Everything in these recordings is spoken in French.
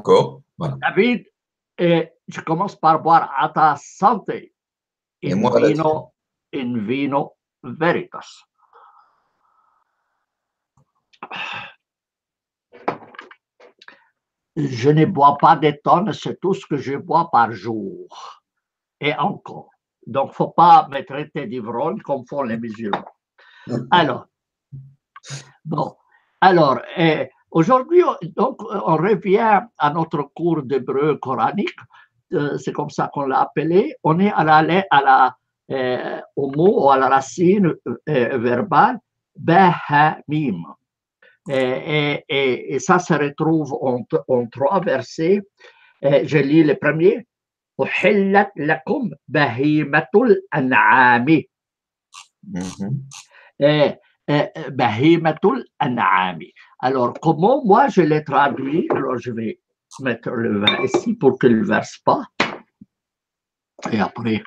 D'accord. Voilà. David, je commence par boire à ta santé. Et moi, là-dessus. In vino veritas. Je ne bois pas des tonnes, c'est tout ce que je bois par jour. Et encore. Donc, il ne faut pas me traiter d'ivrogne comme font les musulmans. Alors, bon, alors, aujourd'hui, donc, on revient à notre cours d'hébreu coranique, c'est comme ça qu'on l'a appelé. On est au mot ou à la racine verbale bahamim. Et ça se retrouve en 3 versets. Je lis le premier. أحلت لكم بهيمة الأنعام. بهيمة الأنعام. Alors, comment moi je l'ai traduit? Alors, je vais mettre le vers ici pour qu'il ne verse pas. Et après,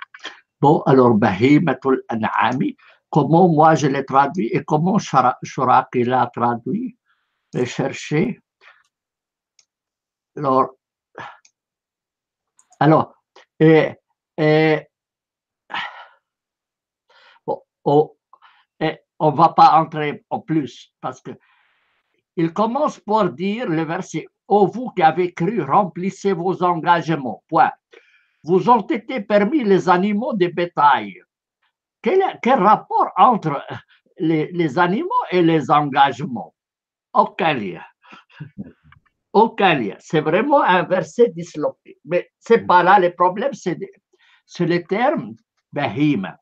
bon, alors, بهيمة الأنعام, comment moi je l'ai traduit et comment Chouraqui l'a traduit? Je vais chercher. Alors, bon, on ne va pas entrer en plus parce que il commence par dire le verset « Ô vous qui avez cru, remplissez vos engagements. » Point. Vous ont été permis les animaux de bétail. Quel rapport entre les animaux et les engagements? Aucun lien. Aucun lien. C'est vraiment un verset disloqué. Mais ce n'est pas là le problème, c'est le terme « bahima ».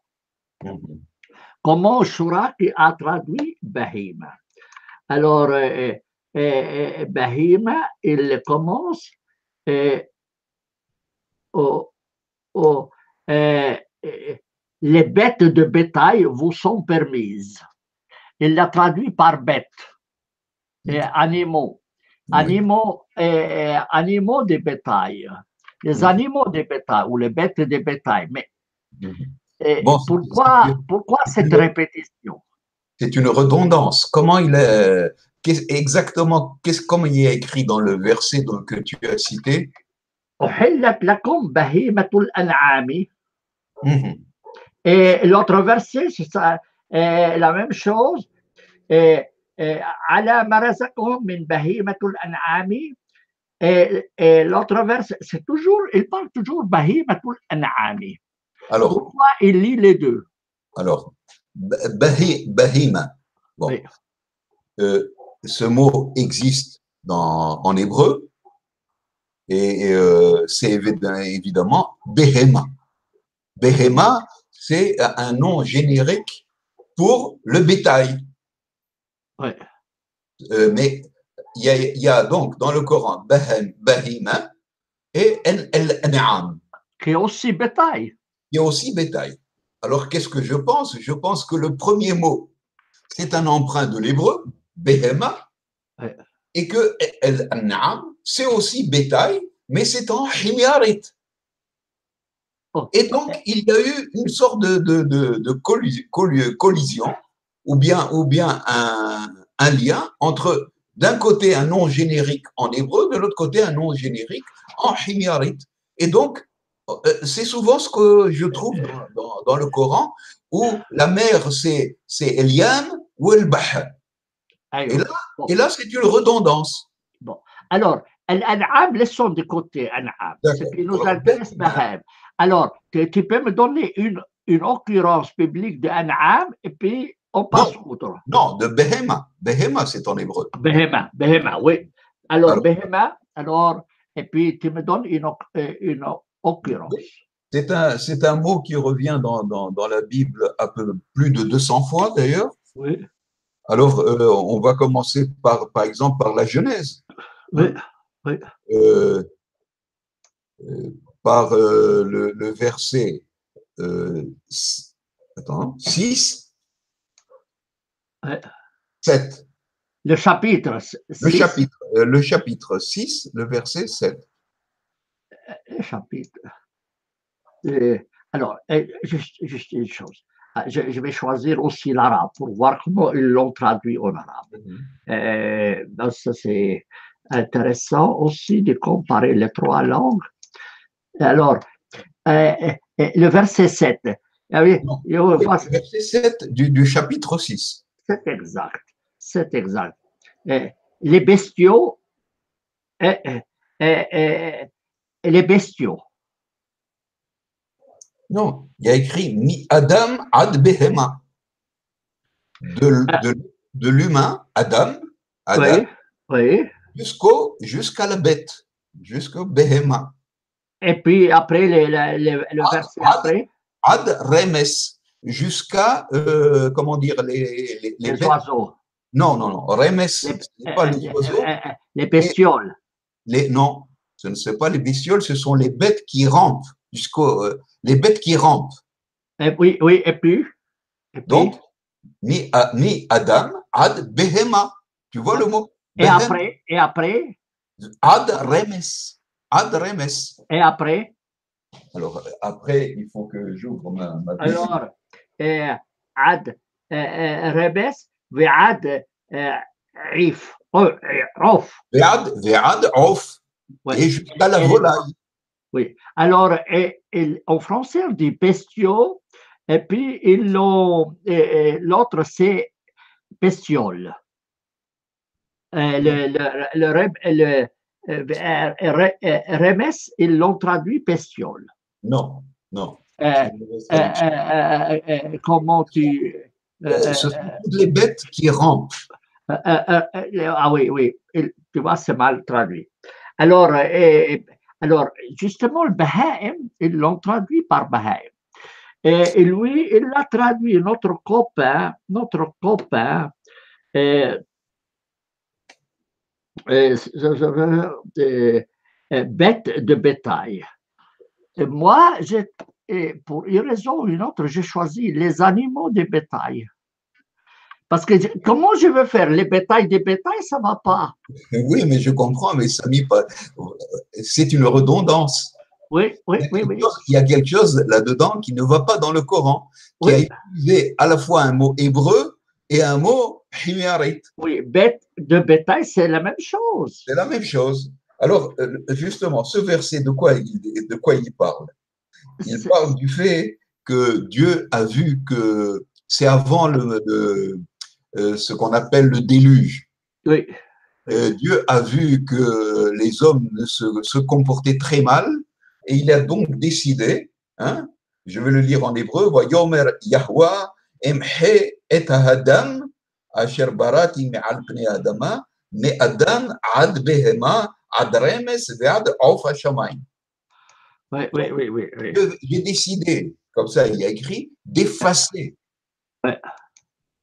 Comment Chouraqui a traduit bahima? Alors, bahima, il commence les bêtes de bétail vous sont permises. Il l'a traduit par bêtes, animaux. Animaux de bétail. Les animaux de bétail ou les bêtes de bétail. Mais bon, pourquoi cette répétition? C'est une redondance. Comment il est exactement, comment il est écrit dans le verset que tu as cité? Et l'autre verset, c'est la même chose. على ما رزقهم من بهيمة الأنعام. Et l'autre verset, c'est toujours, il parle toujours بهيمة الأنعام. Alors, pourquoi il lit les deux? Alors, bahima. Bon. Oui. Ce mot existe en hébreu et c'est évidemment behema. Behema, c'est un nom générique pour le bétail. Oui. Mais il y a donc dans le Coran bahima et al-an'am. Qui est aussi bétail. Qui est aussi bétail. Alors, qu'est-ce que je pense? Je pense que le premier mot, c'est un emprunt de l'hébreu, behema, et que al-an'am, c'est aussi bétail, mais c'est en himyarit. Et donc, il y a eu une sorte de collision, ou bien un lien entre, d'un côté, un nom générique en hébreu, de l'autre côté, un nom générique en himyarit. Et donc, c'est souvent ce que je trouve dans le Coran, où la mer, c'est Eliam ou El-Bahr. Et là, c'est une redondance. Bon. Alors, Al-An'am, laissons de côté An'am. Ce qui nous intéresse, Baham. Alors, tu peux me donner une occurrence publique de An'am et puis on passe outre. Non, de Behema. Behema, c'est en hébreu. Behema, oui. Alors, Behema, et puis tu me donnes une occurrence. C'est un mot qui revient dans la Bible à peu plus de 200 fois d'ailleurs. Oui. Alors, on va commencer par exemple par la Genèse. Oui, oui. Par le verset 6, 7. Le chapitre 6. Le chapitre 6, le verset 7. Le chapitre. Alors, juste une chose. Je vais choisir aussi l'arabe pour voir comment ils l'ont traduit en arabe. Donc, ça, c'est intéressant aussi de comparer les trois langues. Alors, le verset 7. Oui, Non, oui, verset 7 du chapitre 6. c'est exact. C'est exact. Les bestiaux les bestiaux. Non, il y a écrit Mi Adam ad Behema. De l'humain, Adam, Oui, oui. jusqu'à la bête, jusqu'au Behema. Et puis après, le verset après, Ad Remes, jusqu'à, comment dire, les les bêtes. oiseaux. Non, non, non. Remes, ce n'est pas les oiseaux. Les bestioles. Non, ce ne sont pas les bestioles, ce sont les bêtes qui rampent, les bêtes qui rampent. Et oui, oui, et puis Donc, ni Adam, ad Behema. Tu vois le mot? Et après, ad Remes. Ad Remes. Et après? Alors, après, il faut que j'ouvre ma Bible. Alors, ad Remes, Ve'ad If. Off. Ve'ad Off. Et jusqu'à la volaille. Oui. Alors, en français, on dit bestiaux, et puis l'autre, c'est bestiole. Remes, ils l'ont traduit bestiole. Non, non. Comment tu. Ce sont toutes les bêtes qui rampent. Ah oui, oui, tu vois, c'est mal traduit. Alors, justement, le Bahaïm, ils l'ont traduit par Bahaïm. Et lui, il l'a traduit, notre copain, bête de bétail. Et moi, pour une raison ou une autre, j'ai choisi les animaux de bétail. Parce que comment je veux faire les bétails des bétails, ça ne va pas. Oui, mais je comprends, mais ça c'est une redondance. Oui, oui, oui, oui. Il y a quelque chose là-dedans qui ne va pas dans le Coran, qui a utilisé à la fois un mot hébreu et un mot himiarit. Oui, bête de bétail, c'est la même chose. C'est la même chose. Alors, justement, ce verset, de quoi il parle? Il parle du fait que Dieu a vu que c'est avant ce qu'on appelle le déluge. Oui. Dieu a vu que les hommes se comportaient très mal et il a donc décidé, hein, je vais le lire en hébreu, Yomer Yahwa emhe et hadam asher barati me'al pnei adama me'adan ad behema ad remes ve'ad auf hashamayim. Oui. J'ai décidé, comme ça il y a écrit, d'effacer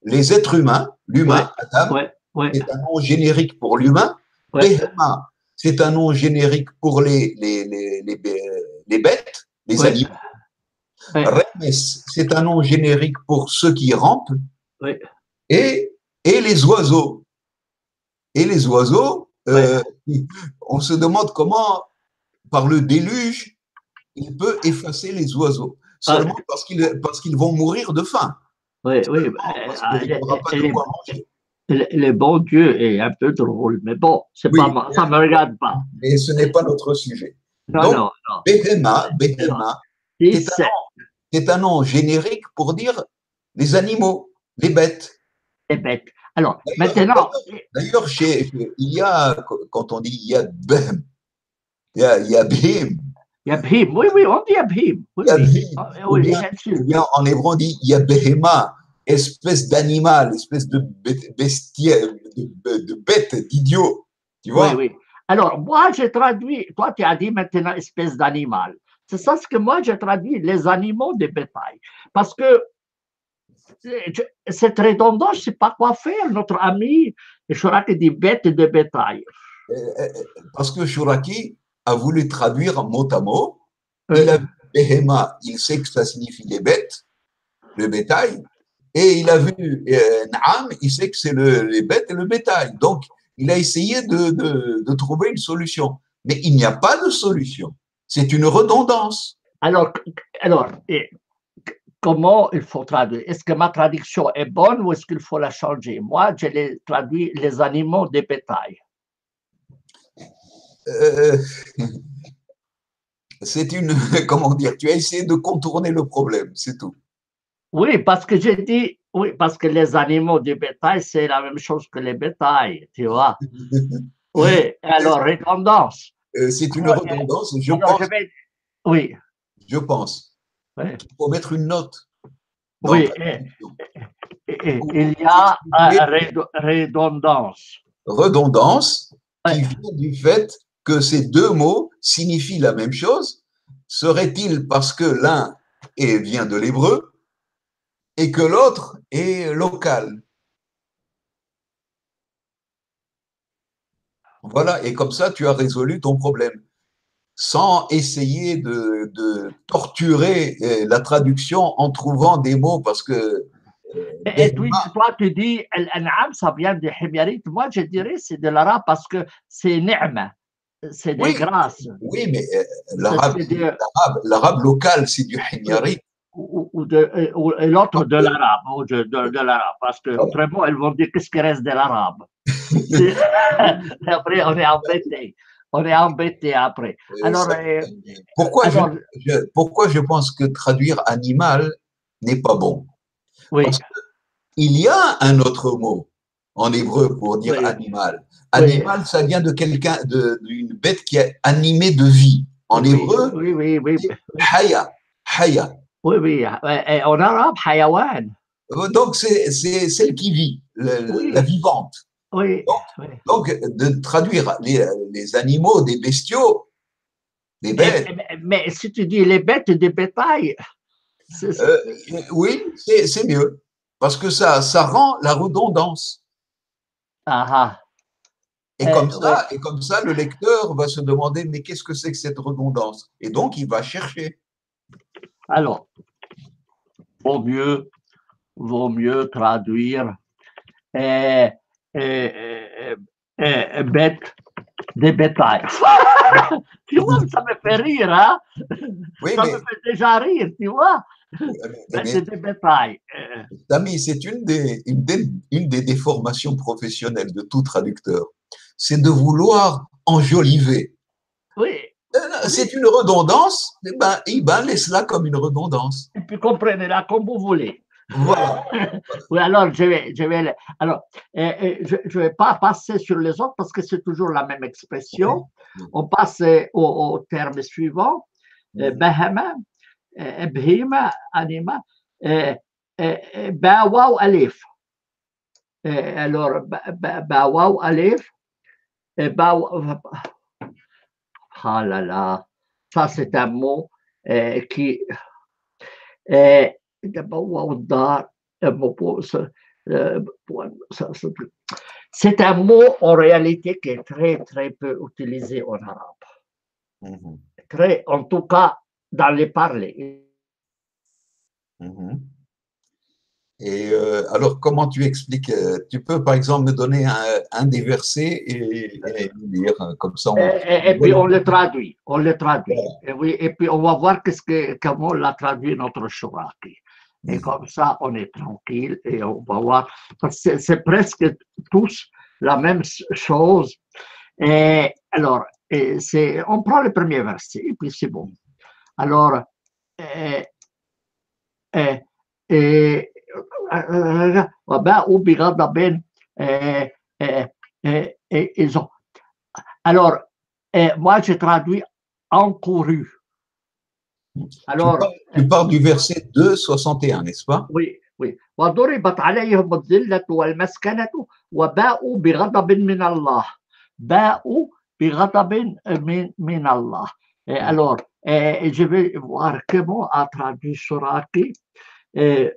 les êtres humains, l'humain, Adam, c'est un nom générique pour l'humain. Behema, c'est un nom générique pour les bêtes, les animaux. Remes, c'est un nom générique pour ceux qui rampent. Et les oiseaux. Et les oiseaux, on se demande comment, par le déluge, il peut effacer les oiseaux. Seulement parce qu'ils vont mourir de faim. Oui. Le bon Dieu est un peu drôle, mais bon, ça ne me regarde pas. Mais ce n'est pas notre sujet. Non, donc, Behema, c'est un nom générique pour dire les animaux, les bêtes. Les bêtes. Alors, maintenant. D'ailleurs, il y a, quand on dit il y a Behem, il y a Bhim. Il y a Bhim, oui, on dit Bhim. Ou bien en hébreu, on dit il y a Behema, espèce d'animal, espèce de bête, d'idiot. Tu vois? Oui. Alors, moi, j'ai traduit, toi, tu as dit maintenant espèce d'animal. C'est ça ce que moi, j'ai traduit, les animaux de bétail. Parce que cette redondance, je ne sais pas quoi faire. Notre ami Chouraki dit bête de bétail. Parce que Chouraki a voulu traduire mot à mot. Il a vu Behema, il sait que ça signifie les bêtes, le bétail. Et il a vu Naam, il sait que c'est les bêtes et le bétail. Donc, il a essayé de trouver une solution. Mais il n'y a pas de solution. C'est une redondance. Alors comment il faut traduire? Est-ce que ma traduction est bonne ou est-ce qu'il faut la changer? Moi, je l'ai traduit les animaux de bétail. euh, c'est une, comment dire, tu as essayé de contourner le problème, c'est tout. Oui, parce que j'ai dit, oui, parce que les animaux du bétail, c'est la même chose que les bétails, tu vois. Oui, alors, redondance. C'est une Alors, redondance, alors, je vais, oui, je pense oui, qu'il faut mettre une note dans oui, ta discussion il pour y a expliquer redondance. redondance Oui. qui vient du fait que ces deux mots signifient la même chose. Serait-il parce que l'un vient de l'hébreu et que l'autre est local? Voilà, et comme ça, tu as résolu ton problème, sans essayer de torturer la traduction en trouvant des mots, parce que Et toi, tu dis, l'an'am, ça vient de Himyarit. Moi, je dirais, c'est de l'arabe parce que c'est ni'ma, c'est des oui, grâces. oui, mais C'est l'arabe local, c'est du himyari. ou l'autre de l'arabe, ou de l'arabe, parce que autrement, elles vont dire qu'est-ce qui reste de l'arabe. Après, on est embêté. On est embêté après. Alors, Pourquoi je pense que traduire animal n'est pas bon? oui, Parce qu'il y a un autre mot en hébreu pour dire oui, animal. oui, Animal, ça vient de quelqu'un, d'une bête qui est animée de vie. En oui, hébreu, oui, oui, oui, c'est haya, haya. oui, oui. Et en arabe, hayawan. Donc, c'est celle qui vit, la Oui, vivante. oui, Donc, oui. de traduire les animaux des bestiaux, des bêtes, Mais si tu dis les bêtes de bétail, euh, oui, c'est mieux. Parce que ça rend la redondance. ah, oui. Et comme ça, le lecteur va se demander, mais qu'est-ce que c'est que cette redondance? Et donc, il va chercher. Alors, vaut mieux traduire euh, bête des bétails. Tu vois, ça me fait rire, hein? Oui, Ça me mais, fait déjà rire, tu vois? mais Bête des bétails. Samy, c'est une des déformations professionnelles de tout traducteur. C'est de vouloir enjoliver. Oui, oui. C'est une redondance, eh ben, laisse-la comme une redondance. Et puis comprenez-la comme vous voulez. Voilà. Oui, alors alors, je ne vais pas passer sur les autres parce que c'est toujours la même expression. On passe au terme suivant. Bahama, bhima, anima, bawaw alif. Alors, bawaw alif, ah là là, ça c'est un mot qui c'est un mot en réalité qui est très très peu utilisé en arabe. Très, en tout cas dans les parlers. Et alors, comment tu expliques? Tu peux, par exemple, me donner un des versets et nous lire, comme ça. Et puis on le traduit, on le traduit. Voilà. Et, oui, et puis on va voir comment l'a traduit notre Chouraki. Et comme ça, on est tranquille et on va voir. C'est presque tous la même chose. Et alors, on prend le premier verset et puis c'est bon. Alors, ils ont. Alors, moi, je traduis encouru. Alors, tu parles du verset 2,61, n'est-ce pas? Oui, oui. وضربت عليهم الذلة والمسكنة وباءوا بغضب من الله. باءوا بغضب من الله. Alors, je vais voir comment a traduit Chouraki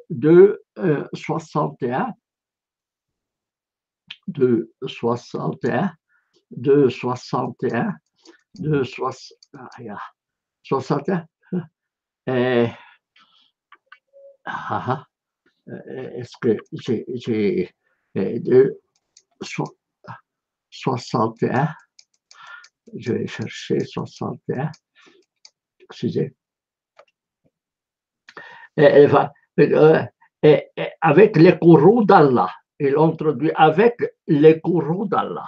de 61, de 61, de 61, de 61. Est-ce que j'ai de 61, je vais chercher 61, excusez. Avec les courroux d'Allah, il introduit avec les courroux d'Allah.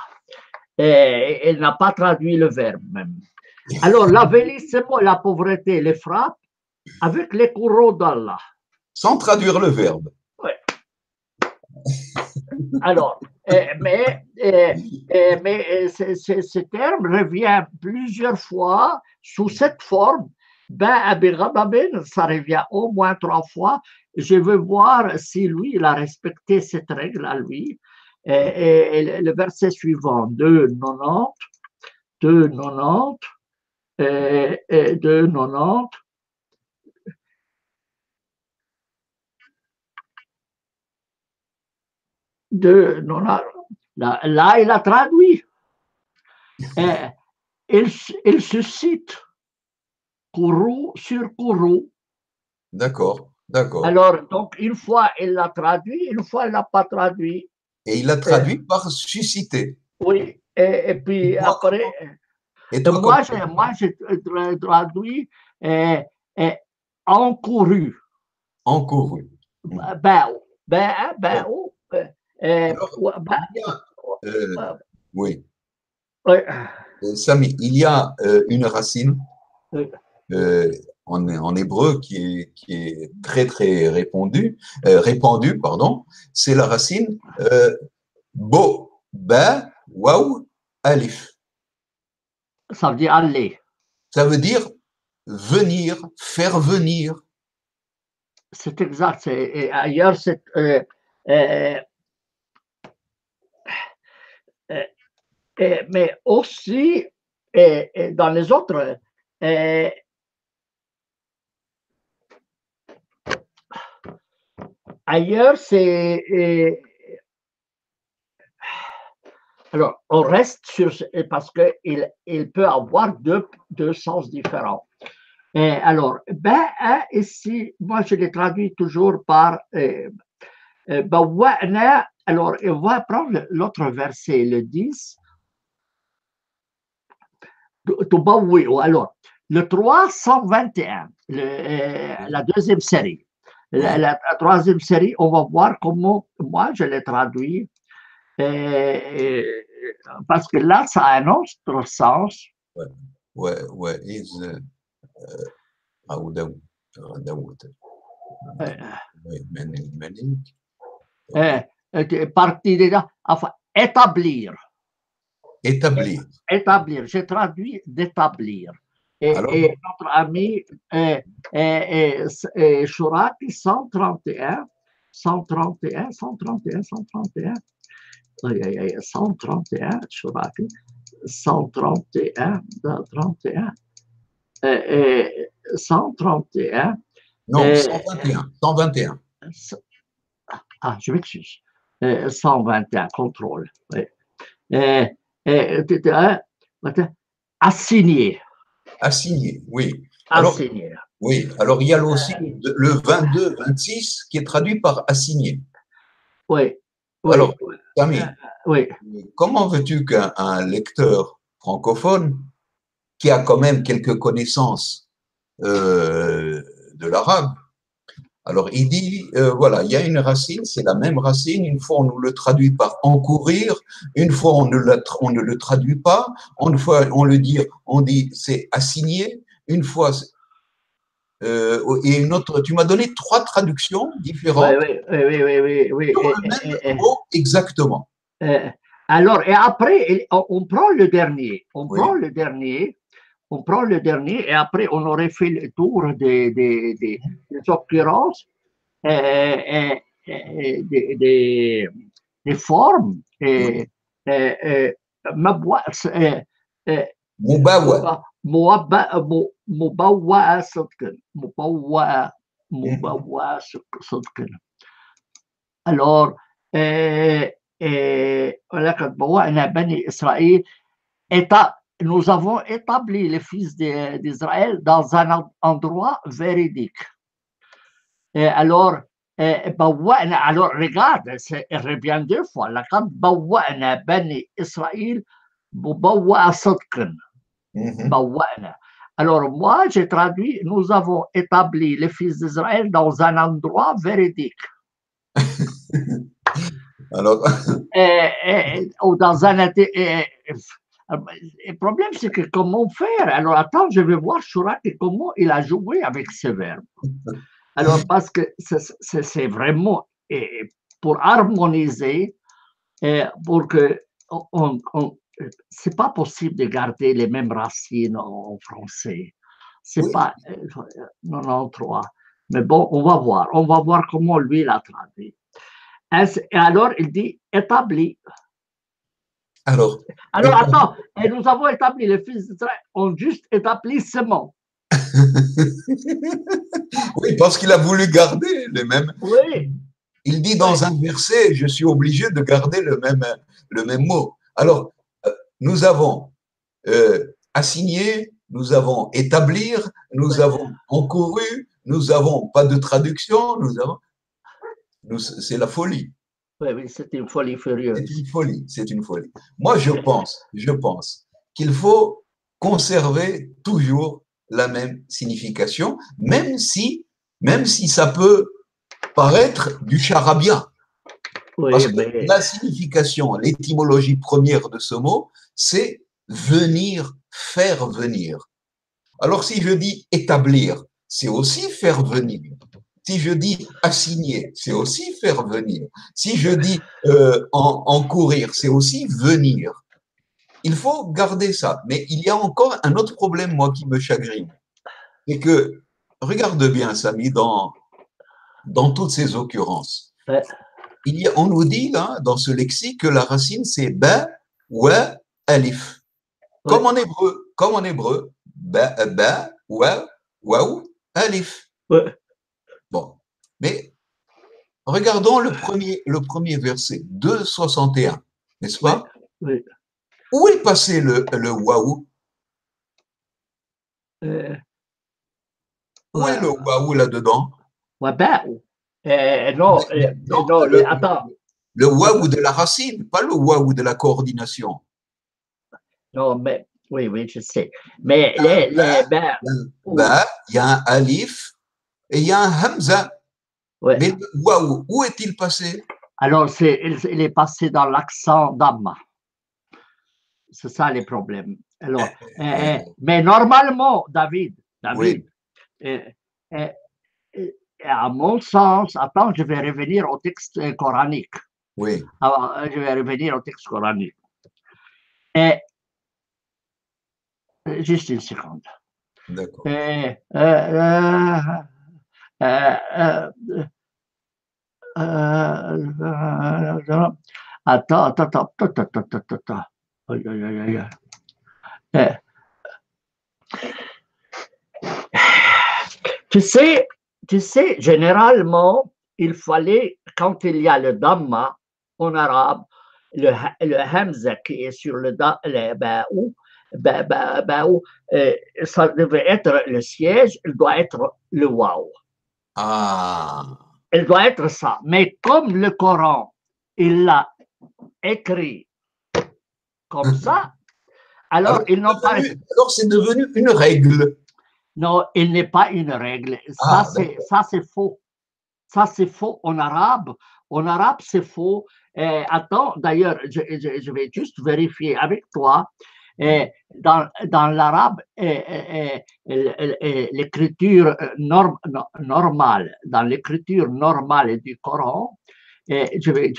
Et il n'a pas traduit le verbe même. Alors, l'avellissement, la pauvreté, les frappes avec les courroux d'Allah. Sans traduire le verbe. Ouais. Alors, mais ce terme revient plusieurs fois sous cette forme. Ben Abi Ghadabin, ça revient au moins 3 fois. Je veux voir si lui, il a respecté cette règle à lui. Et le verset suivant, 2,90, 2,90, 2,90. Là, il a traduit. Il se cite courroux sur courroux. D'accord, d'accord. Alors, donc, une fois, il l'a traduit, une fois, il ne l'a pas traduit. Et il l'a traduit par susciter. Oui, et puis après, moi, j'ai traduit encouru. Encouru. Oui. Samy, il y a une racine en hébreu qui est très, très répandue, pardon. C'est la racine bo, ba, waou, alif. Ça veut dire aller. Ça veut dire venir, faire venir. C'est exact. Ailleurs, c'est mais aussi dans les autres. Ailleurs, c'est. Alors, on reste sur. Parce qu'il peut avoir deux sens différents. Alors, ici, moi, je l'ai traduit toujours par. Alors, on va prendre l'autre verset, le 10. Alors, le 321, la deuxième série. La troisième série, on va voir comment moi je l'ai traduit. Parce que là, ça a un autre sens. Ouais. Partie de là, enfin, établir. Établir. J'ai traduit d'établir. Et notre ami Chouraki, 131, 131, Chouraki, 131, 131. Non, 121. Ah, je m'excuse. 121, contrôle. Assigné. Assigné, oui. Assigné. Oui, alors il y a aussi le 22-26 qui est traduit par assigné. Oui. Alors, Samy, oui. Comment veux-tu qu'un lecteur francophone qui a quand même quelques connaissances de l'arabe, alors il dit, voilà, il y a une racine, c'est la même racine, une fois on nous le traduit par encourir, une fois on ne le traduit pas, une fois on dit c'est assigné, une fois et une autre, tu m'as donné 3 traductions différentes. Oui. Sur le même mot exactement. Alors, et après, on prend le dernier. On prend le dernier et après, on aurait fait le tour des occurrences, des formes. مبوأ صدقا مبوأ صدقا. Alors, ولقد بوأنا بني إسرائيل, nous avons établi les fils d'Israël dans un endroit véridique. Alors, alors regarde, il revient 2 fois. لقد بوأنا بني إسرائيل مبوأ صدق. بوأنا. Alors, moi, j'ai traduit, nous avons établi les fils d'Israël dans un endroit véridique. Alors, ou dans un. Le problème, c'est que comment faire? Alors, attends, je vais voir Chourak et comment il a joué avec ces verbes. Alors, parce que c'est vraiment pour harmoniser, pour que c'est pas possible de garder les mêmes racines en français. C'est oui. pas 93. Mais bon, on va voir comment lui l'a traduit. Et alors, il dit établi. Alors, Attends, et nous avons établi, les fils d'Israël ont juste établissement. oui, parce qu'il a voulu garder les mêmes. Oui. Il dit dans un verset, je suis obligé de garder le même mot. Alors, nous avons assigné, nous avons établir, nous avons encouru, nous avons pas de traduction, c'est la folie. Oui, c'est une folie furieuse. C'est une folie. Moi, je pense qu'il faut conserver toujours la même signification, même si ça peut paraître du charabia. Oui, parce que la signification, l'étymologie première de ce mot, c'est venir, faire venir. Alors, si je dis établir, c'est aussi faire venir. Si je dis assigner, c'est aussi faire venir. Si je dis encourir, c'est aussi venir. Il faut garder ça. Mais il y a encore un autre problème, moi, qui me chagrine. C'est que, regarde bien, Samy, dans toutes ces occurrences, on nous dit là, dans ce lexique, que la racine, c'est ba, wa, alif. Comme en hébreu, ba, wa, waou, alif. Bon, mais regardons le premier verset, 2,61, n'est-ce pas? Oui. Où est passé le waouh? Où est le waouh là-dedans? Non, attends. Le waouh de la racine, pas le waouh de la coordination. Non, mais oui, je sais. Mais il y a un alif et il y a un hamza. Mais le waouh, où est-il passé? Alors, il est passé dans l'accent d'Amma. C'est ça les problèmes. Alors, mais normalement, David, Oui. À mon sens, attends, je vais revenir au texte coranique. Oui. Alors, je vais revenir au texte coranique. Juste une seconde. D'accord. Attends. Tu sais, généralement, il fallait, quand il y a le Dhamma en arabe, le Hamza qui est sur le Ba'ou, ça devait être le siège, il doit être le Waouh. Il doit être ça. Mais comme le Coran, il l'a écrit comme ça, alors ils n'ont pas. Alors c'est devenu une règle. Non, il n'est pas une règle. Ça, c'est faux. Ça, c'est faux en arabe. En arabe, c'est faux. Attends, d'ailleurs, je vais juste vérifier avec toi. Dans l'arabe, l'écriture normale, dans l'écriture normale du Coran, je vais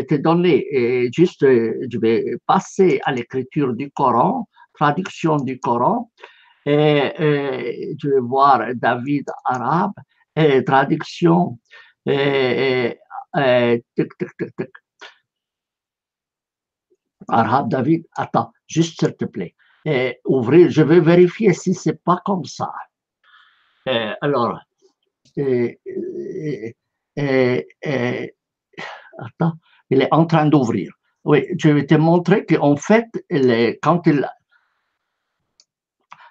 te donner, juste, je vais passer à l'écriture du Coran, traduction du Coran, je vais voir David arabe, traduction, arabe David, attends, juste s'il te plaît, ouvrir, je vais vérifier si c'est pas comme ça. Alors, attends, il est en train d'ouvrir. Oui, je vais te montrer qu'en fait, quand il...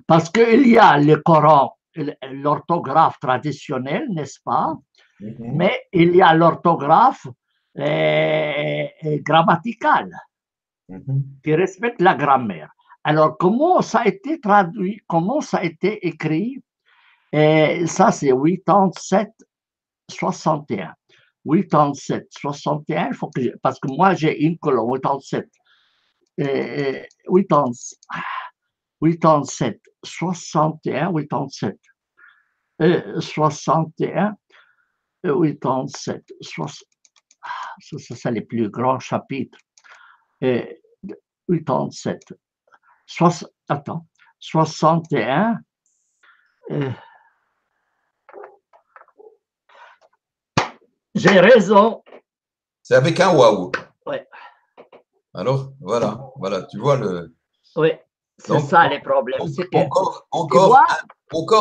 Parce qu'il y a le Coran, l'orthographe traditionnelle, n'est-ce pas? Mais il y a l'orthographe grammaticale qui respecte la grammaire. Alors, comment ça a été traduit, comment ça a été écrit? Ça, c'est 87-61. 87, 61, il faut que parce que moi j'ai une colonne, 87, 87, 61, 87, 61, 87, ça c'est les plus grands chapitres, 87, attends, 61, j'ai raison. C'est avec un waouh. Oui. Alors, voilà, tu vois le. Oui, c'est ça les problèmes. Encore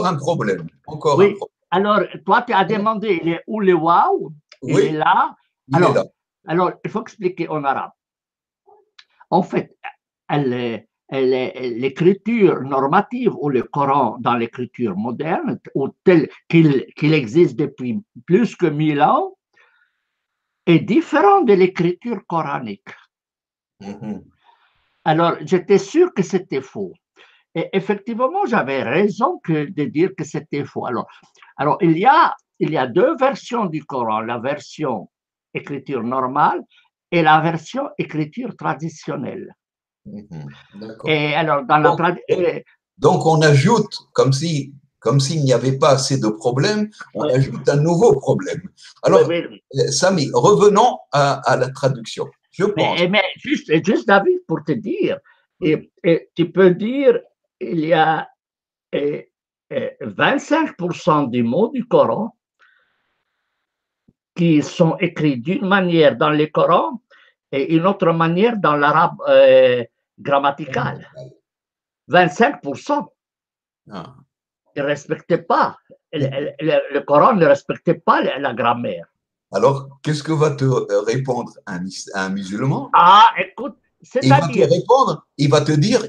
un problème. Oui, un problème. Alors, toi, tu as demandé, il est où le waouh? Il est là. Alors, il faut expliquer en arabe. En fait, l'écriture normative ou le Coran dans l'écriture moderne, ou tel qu'il existe depuis plus que 1000 ans, est différent de l'écriture coranique. Alors, j'étais sûr que c'était faux. Et effectivement, j'avais raison de dire que c'était faux. Alors il y a deux versions du Coran, la version écriture normale et la version écriture traditionnelle. Et alors, donc, on ajoute, comme s'il n'y avait pas assez de problèmes, on ajoute un nouveau problème. Alors, Samy, revenons à la traduction. Je pense. Mais juste, David, pour te dire, et tu peux dire, il y a 25% des mots du Coran qui sont écrits d'une manière dans le Coran et une autre manière dans l'arabe grammatical. 25%. Ah. Ils ne respectaient pas. Le Coran ne respectait pas la grammaire. Alors, qu'est-ce que va te répondre un musulman? Ah, écoute, c'est-à-dire… Il va te dire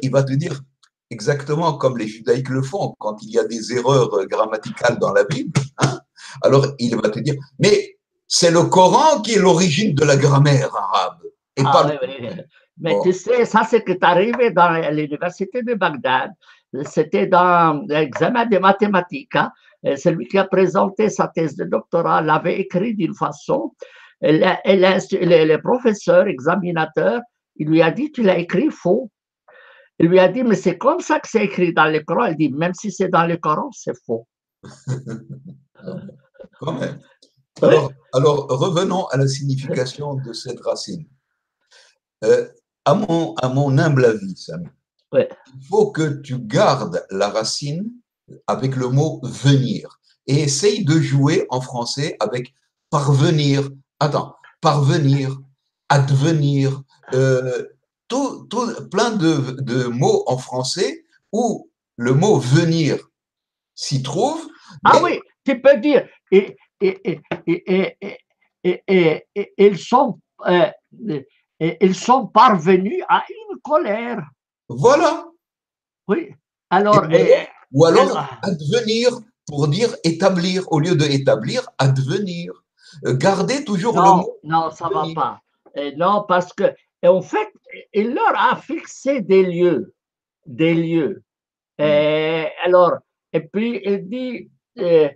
exactement comme les judaïques le font, quand il y a des erreurs grammaticales dans la Bible, hein, alors il va te dire, mais c'est le Coran qui est l'origine de la grammaire arabe. Et pas oui. Mais tu sais, ça c'est que tu arrivé dans l'université de Bagdad, c'était dans l'examen de mathématiques, hein, celui qui a présenté sa thèse de doctorat l'avait écrit d'une façon, le professeur examinateur, il lui a dit, tu l'as écrit faux. Il lui a dit, mais c'est comme ça que c'est écrit dans le Coran. Il dit, même si c'est dans le Coran, c'est faux. Quand même. Alors, revenons à la signification de cette racine. À mon humble avis, Sam, il faut que tu gardes la racine avec le mot venir et essaye de jouer en français avec parvenir. Attends, parvenir, advenir, plein de mots en français où le mot venir s'y trouve. Ah oui, tu peux dire, ils sont parvenus à une colère. Voilà. Oui. Alors, ou alors advenir pour dire établir au lieu de établir, advenir. Gardez toujours le mot. Non, ça ne va pas. Non, parce que en fait, il leur a fixé des lieux. Alors, et puis il dit. Oui,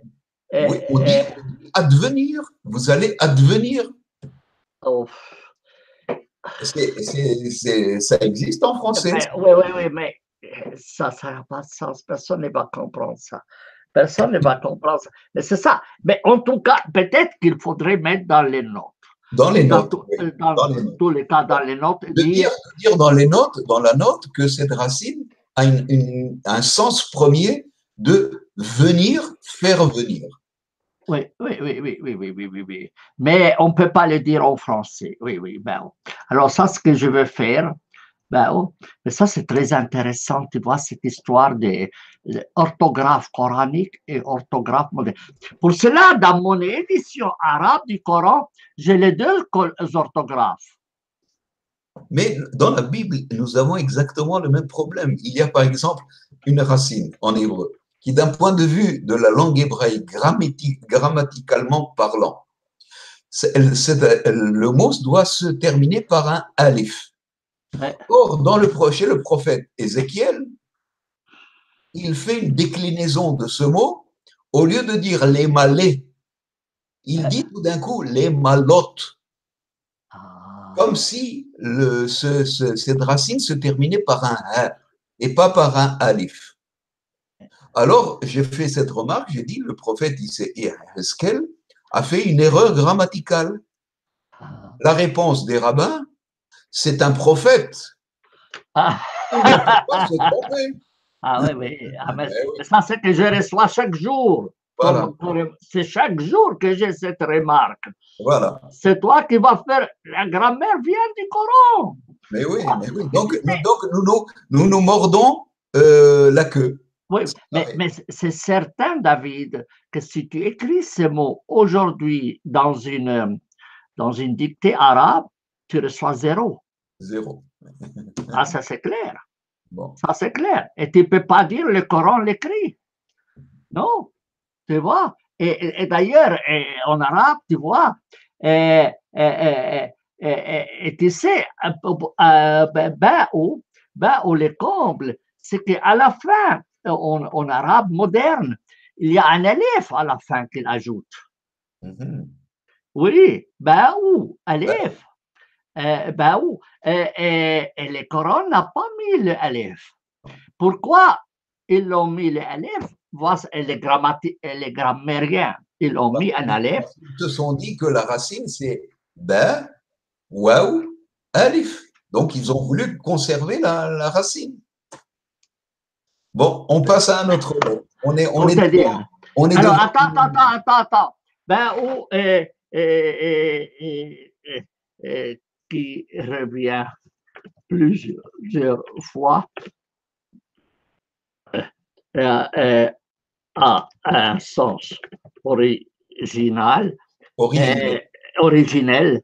on dit advenir. Vous allez advenir. Oh. Ça existe en français. Oui, mais ça n'a pas de sens. Personne ne va comprendre ça. Personne ne va comprendre ça. Mais c'est ça. Mais en tout cas, peut-être qu'il faudrait mettre dans les notes. Dans les notes. Dans tous les cas, dans les notes. Dire dans la note, que cette racine a un sens premier de venir, faire venir. Oui. Mais on ne peut pas le dire en français. Oui. Ben, alors, ça, ce que je veux faire, mais ça, c'est très intéressant, tu vois, cette histoire d'orthographe coranique et orthographe moderne. Pour cela, dans mon édition arabe du Coran, j'ai les deux orthographes. Mais dans la Bible, nous avons exactement le même problème. Il y a par exemple une racine en hébreu qui, d'un point de vue de la langue hébraïque, grammaticalement parlant, le mot doit se terminer par un alif. Or, chez le prophète Ézéchiel, il fait une déclinaison de ce mot. Au lieu de dire les malais, il dit tout d'un coup les malotes. Ah. Comme si cette racine se terminait par un A et pas par un alif. Alors, j'ai fait cette remarque, j'ai dit, le prophète Heskel a fait une erreur grammaticale. Ah. La réponse des rabbins, c'est un prophète. Ah. Il ne faut pas se tromper. Ah oui, oui. Ah, mais Oui. ça, c'est que je reçois chaque jour. Voilà. C'est chaque jour que j'ai cette remarque. Voilà. C'est toi qui vas faire. La grammaire vient du Coran. Mais oui, mais oui. Donc nous mordons la queue. Oui, mais c'est certain, David, que si tu écris ces mots aujourd'hui dans une dictée arabe, tu reçois 0. 0. Ah, ça c'est clair. Bon. Ça c'est clair. Et tu ne peux pas dire le Coran l'écrit. Non, tu vois. Et d'ailleurs, en arabe, tu vois, et tu sais, ou les combles, c'est qu'à la fin, en arabe moderne, il y a un élève à la fin qu'il ajoute. Oui, ou, élève. Ou. Et le Coran n'a pas mis le élève. Pourquoi ils l'ont mis le élève? Les grammairiens, ils ont mis un élève. Ils se sont dit que la racine, c'est ba, waou, alif. Donc, ils ont voulu conserver la racine. Bon, on passe à un autre mot. On est Alors, attends. Ou qui revient plusieurs fois a un sens original, originel,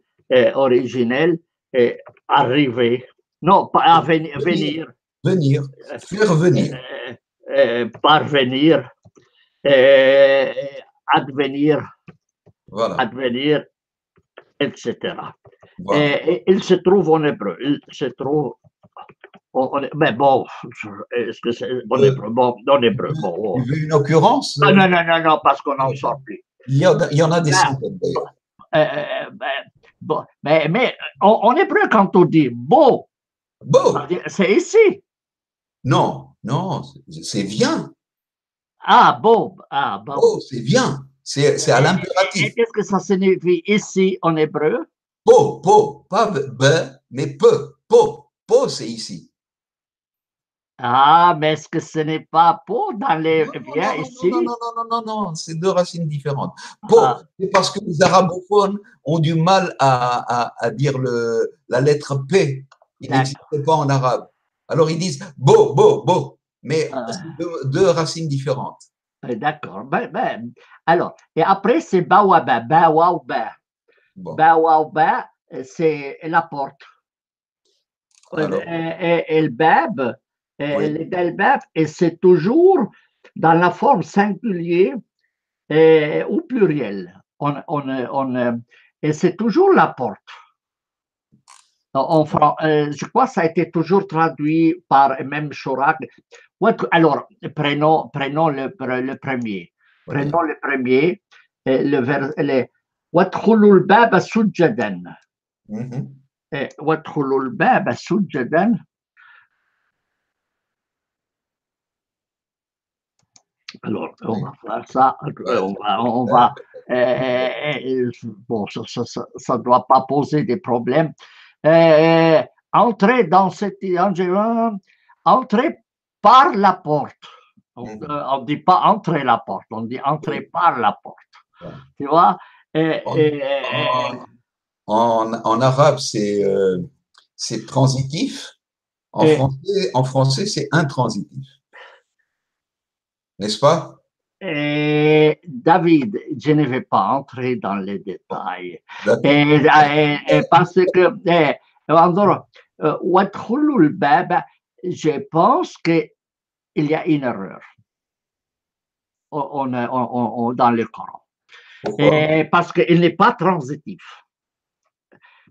arriver. Non, pas à venir. Venir, faire venir. Parvenir, advenir, voilà. Advenir, etc. Voilà. Et il se trouve en hébreu. Il se trouve. Mais bon, est-ce que c'est en hébreu? Bon, en hébreu. Bon. Tu veux une occurrence? Non, parce qu'on n'en sort plus. Il y en a des centaines d'ailleurs. Bon, mais en hébreu, quand on dit beau, c'est ici. Non, c'est viens. Ah, beau. Beau, c'est viens. C'est à l'impératif. Et qu'est-ce que ça signifie ici en hébreu? Po, pas be, mais peu. Po, c'est ici. Ah, mais est-ce que ce n'est pas po dans les viens ici? Non, c'est deux racines différentes. Po, c'est parce que les arabophones ont du mal à dire la lettre P. Il n'existe pas en arabe. Alors ils disent beau, mais c'est deux racines différentes. D'accord. Alors, et après, c'est bawaba, bawaba. Bawaba, c'est la porte. Et le bab, le bab, et c'est toujours dans la forme singulière ou pluriel. Et c'est toujours la porte. Je crois que ça a été toujours traduit par même Chourak. Alors, prenons le premier. Prenons le premier, le vers. وَادْخُلُوا الْبَابَ سُجَّدًا. وَادْخُلُوا الْبَابَ سُجَّدًا. Alors, on va faire ça. On va bon, ça ne doit pas poser des problèmes. Entrer dans cet environnement, entrer par la porte. On ne dit pas entrer la porte, on dit entrer par la porte. Tu vois? En arabe, c'est transitif. En français, c'est intransitif. N'est-ce pas? David, je ne vais pas entrer dans les détails. Parce que, je pense qu'il y a une erreur dans le Coran. Parce qu'il n'est pas transitif.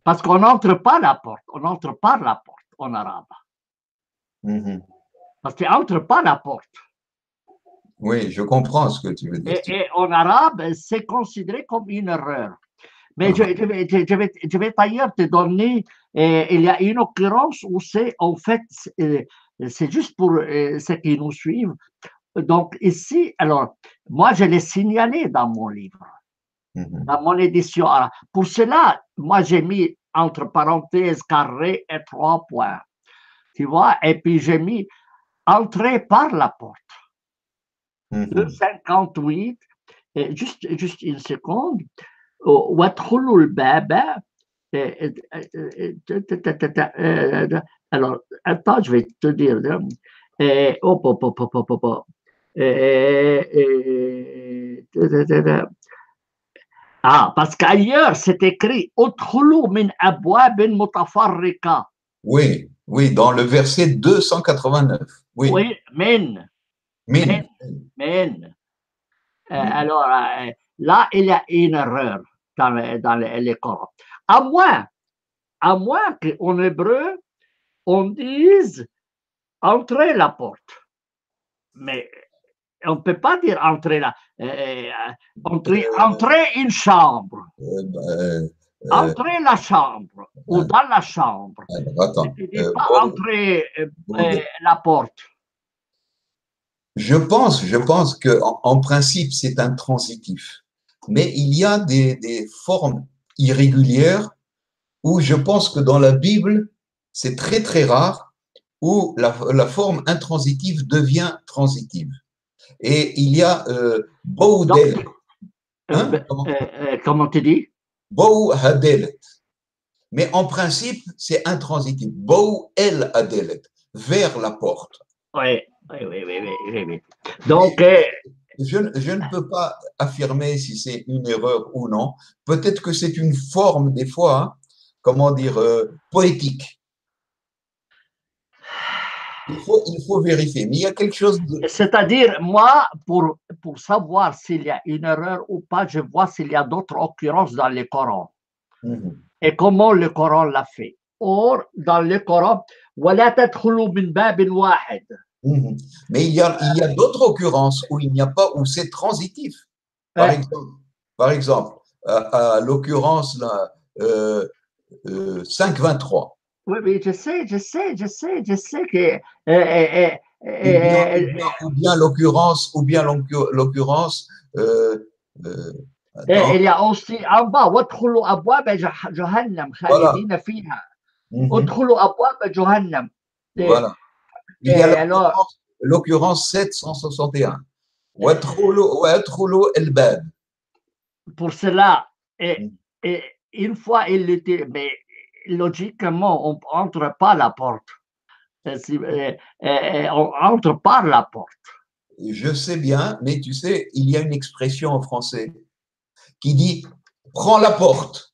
Parce qu'on n'entre pas la porte, on entre par la porte en arabe. Parce qu'il n'entre pas la porte. Oui, je comprends ce que tu veux dire. Et en arabe, c'est considéré comme une erreur. Mais Ah, je vais d'ailleurs te donner, il y a une occurrence où c'est en fait, c'est juste pour ceux qui nous suivent. Donc ici, alors, moi je l'ai signalé dans mon livre, dans mon édition. Alors, pour cela, moi j'ai mis entre parenthèses carré et 3 points. Tu vois, et puis j'ai mis entrée par la porte. 258, juste une seconde. وادخلوا الباب alors attends, je vais te dire ah, parce qu'ailleurs c'est écrit ادخلوا من أبواب متفرقة. oui, oui, dans le verset 289. Oui, oui, من min. alors là il y a une erreur dans les Corans, à moins qu'en hébreu on dise entrer la porte, mais on ne peut pas dire entrer entrer une chambre, entrer la chambre ou dans la chambre. Attends, Ne dis pas entrer la porte. Je pense que en principe c'est un transitif, mais il y a des formes irrégulières où je pense que dans la Bible c'est très très rare où la forme intransitive devient transitive. Et il y a Bou Delet. Comment tu dis? Bou Hadelet. Mais en principe, c'est intransitif. Bou El Hadelet, vers la porte. Oui, oui. Donc, je ne peux pas affirmer si c'est une erreur ou non. Peut-être que c'est une forme, des fois, hein, comment dire, poétique. Il faut vérifier. Mais il y a quelque chose de... C'est-à-dire, moi, pour savoir s'il y a une erreur ou pas, je vois s'il y a d'autres occurrences dans le Coran. Et comment le Coran l'a fait. Or, dans le Coran, وَلَا تَدْخُلُوا مِنْ بَابٍ وَاحِدٍ. Mais il y a d'autres occurrences où il n'y a pas, où c'est transitif. Par exemple, à l'occurrence 523. Oui, je sais que. Ou bien l'occurrence. Il y a aussi en bas, وَادْخُلُوا أَبْوَابَ جَهَنَّمَ خَالِدِينَ فِيهَا. وَادْخُلُوا أَبْوَابَ جَهَنَّمَ. Voilà. Il y a l'occurrence 761. وَادْخُلُوا الْبَابَ. Pour cela, et une fois il était, mais logiquement, on n'entre pas la porte. On entre par la porte. Je sais bien, mais tu sais, il y a une expression en français qui dit « prends la porte ».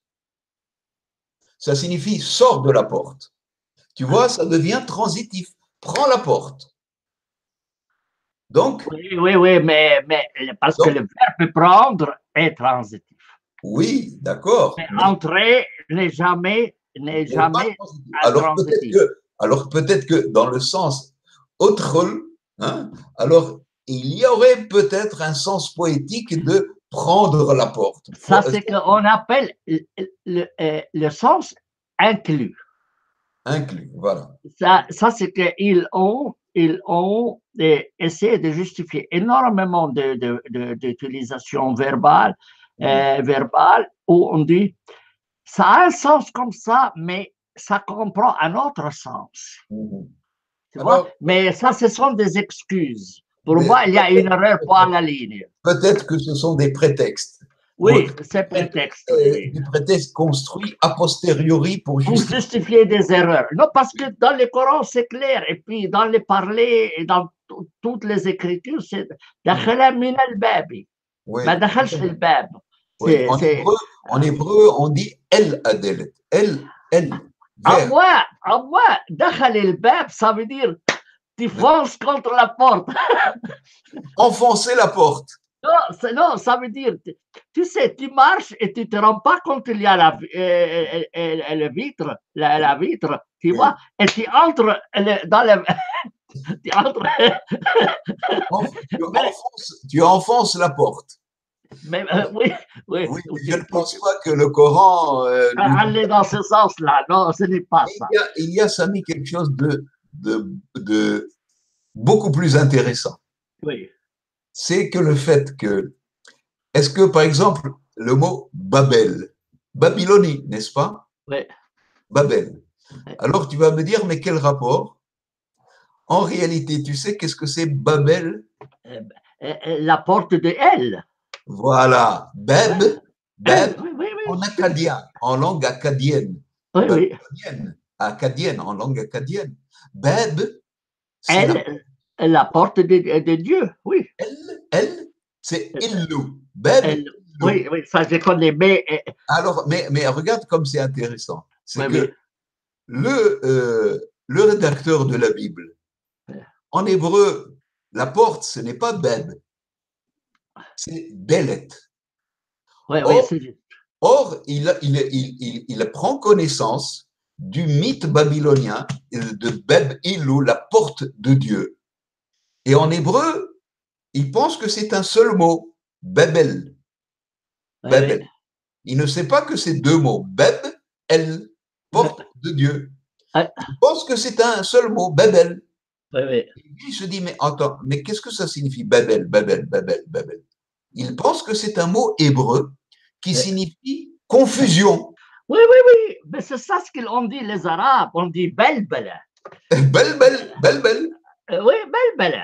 Ça signifie « sors de la porte ». Tu vois, ça devient transitif. « Prends la porte ». Donc… Oui, mais parce que le verbe « prendre » est transitif. Oui, d'accord. Mais entrer n'est jamais alors peut-être que dans le sens autre, hein, alors il y aurait peut-être un sens poétique de prendre la porte. Ça, c'est qu'on appelle le sens inclus. Inclus, voilà. Ça c'est qu'ils ont essayé de justifier énormément d'utilisation verbale, où on dit ça a un sens comme ça, mais ça comprend un autre sens. Tu vois? Mais ça, ce sont des excuses. Pour moi, il y a une erreur pour la ligne. Peut-être que ce sont des prétextes. Oui, c'est prétexte. Des prétextes construits a posteriori pour justifier des erreurs. Non, parce que dans le Coran, c'est clair. Et puis, dans les parlers et dans toutes les écritures, c'est دخل من الباب. ما دخلش في الباب. En hébreu, on dit El Adelet. El. À moi, دخل الباب, ça veut dire tu fonces contre la porte. Enfoncer la porte. Non, ça veut dire, tu sais, tu marches et tu ne te rends pas compte qu'il y a la vitre, tu vois, et tu entres dans Tu entres. Tu enfonces la porte. Mais, oui, oui. Oui, mais je ne pense pas que le Coran nous... Aller dans ce sens-là, non, ce n'est pas ça. Il y a, Samy, quelque chose de beaucoup plus intéressant. Oui. C'est que le fait que, est-ce que, par exemple, le mot Babel, Babylonie, n'est-ce pas? Oui. Babel. Alors tu vas me dire, mais quel rapport? En réalité, tu sais qu'est-ce que c'est Babel? La porte de Elle. Voilà, Beb, oui. en acadien, en langue acadienne. Oui. Acadienne, en langue acadienne. Beb, c'est la porte de Dieu, oui. Elle, c'est Illu. Beb, oui, ça je connais, mais... Alors, mais regarde comme c'est intéressant. C'est que le rédacteur de la Bible, en hébreu, la porte, ce n'est pas Beb, c'est Belet. Or, il prend connaissance du mythe babylonien de Beb Illu, la porte de Dieu. Et en hébreu, il pense que c'est un seul mot, Babel. Babel. Il ne sait pas que c'est deux mots, Beb, El, porte de Dieu. Il pense que c'est un seul mot, Babel. Il se dit, mais attends, mais qu'est-ce que ça signifie Babel, Babel, Babel, Babel? Il pense que c'est un mot hébreu qui signifie confusion. Oui, mais c'est ça ce qu'ils ont dit les Arabes, on dit Belbel. Belbel. Oui, Belbel.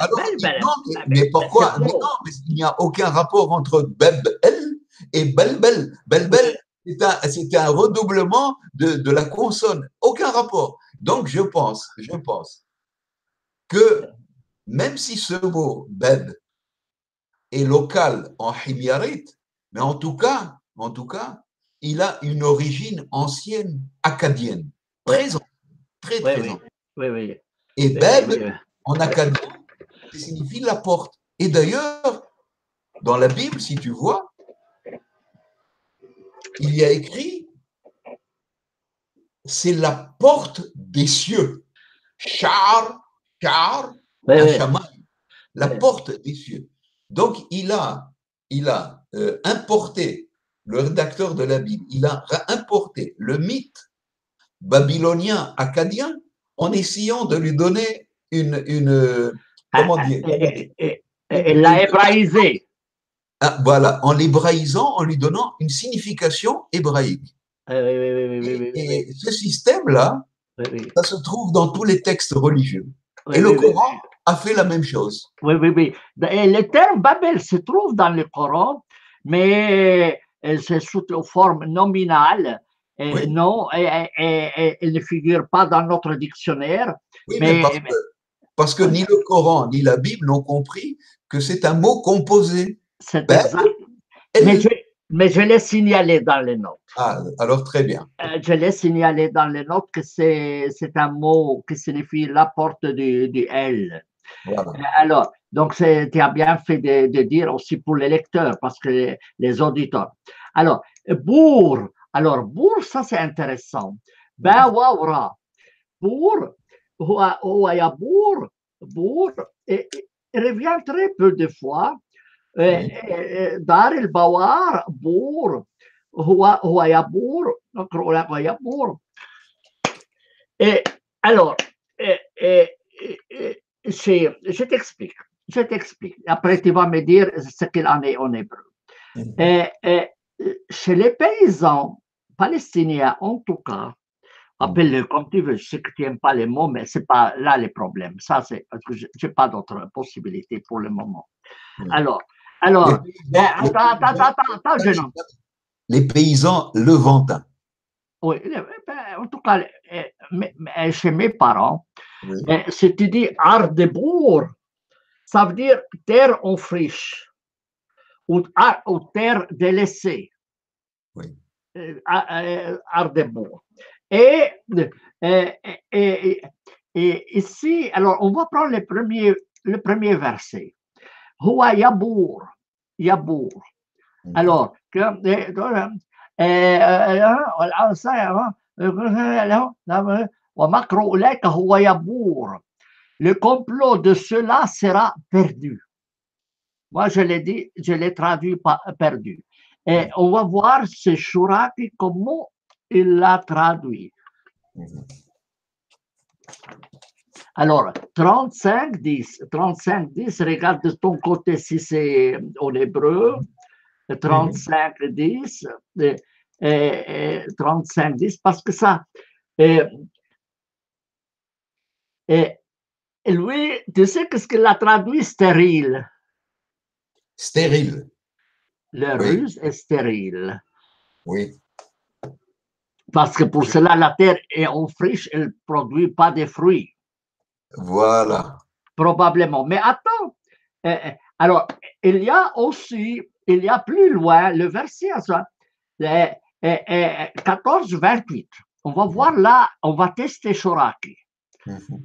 Mais pourquoi? Mais non, mais il n'y a aucun rapport entre Beb-El et Belbel. Belbel, c'est un redoublement de la consonne. Aucun rapport. Donc, je pense que même si ce mot Beb est local en himyarite, mais en tout cas, il a une origine ancienne acadienne. Très ancienne. Oui. Et Beb, en acadien, ça signifie la porte. Et d'ailleurs, dans la Bible, si tu vois, il y a écrit c'est la porte des cieux. Shar, la porte des cieux. Donc, il a importé, le rédacteur de la Bible, il a importé le mythe babylonien acadien en essayant de lui donner comment dire? Il l'a hébraïsé. Voilà, en l'hébraïsant, en lui donnant une signification hébraïque. Et ce système-là, ça se trouve dans tous les textes religieux. Et le Coran a fait la même chose. Oui. Et le terme Babel se trouve dans le Coran, mais c'est sous forme nominale. Non, elle ne figure pas dans notre dictionnaire. Oui, mais parce que ni le Coran ni la Bible n'ont compris que c'est un mot composé. C'est exact. Mais je l'ai signalé dans les notes. Ah, alors très bien. Je l'ai signalé dans les notes que c'est un mot qui signifie la porte du L. Voilà. Alors, donc, tu as bien fait de dire aussi pour les lecteurs, parce que les auditeurs. Alors, bourg, ça c'est intéressant. Bawawra, bourg, bourg, et revient très peu de fois. Dar el-Bawar, bourg, هو يبور نقرأ له يبور. Alors, je t'explique. Après, tu vas me dire ce qu'il en est en hébreu. Chez les paysans palestiniens, en tout cas, appelle-le comme tu veux, je sais que tu n'aimes pas les mots, mais ce n'est pas là le problème. Ça, c'est parce que je n'ai pas d'autre possibilité pour le moment. Alors, attends, jeune homme. Les paysans levantins. Oui, en tout cas, chez mes parents, si tu dis Ardebourg, ça veut dire terre en friche ou terre délaissée. Oui. Ardebourg. Et ici, alors on va prendre le premier verset. Houa Yabour. Alors, ومكر أولئك هو يبور. le complot de cela sera perdu. Moi, je l'ai dit, je l'ai traduit par perdu. Et on va voir ce Chouraki, comment il l'a traduit. Alors, 35-10, regarde de ton côté si c'est en hébreu, 35-10, 35-10, parce que ça, et lui, tu sais qu'est-ce qu'il a traduit? Stérile. Stérile. Le russe est stérile. Oui. Parce que pour cela, la terre est en friche, elle ne produit pas de fruits. Voilà. Probablement. Mais attends, alors, il y a aussi, il y a plus loin, le verset 14-28. On va voir là, on va tester Chouraki.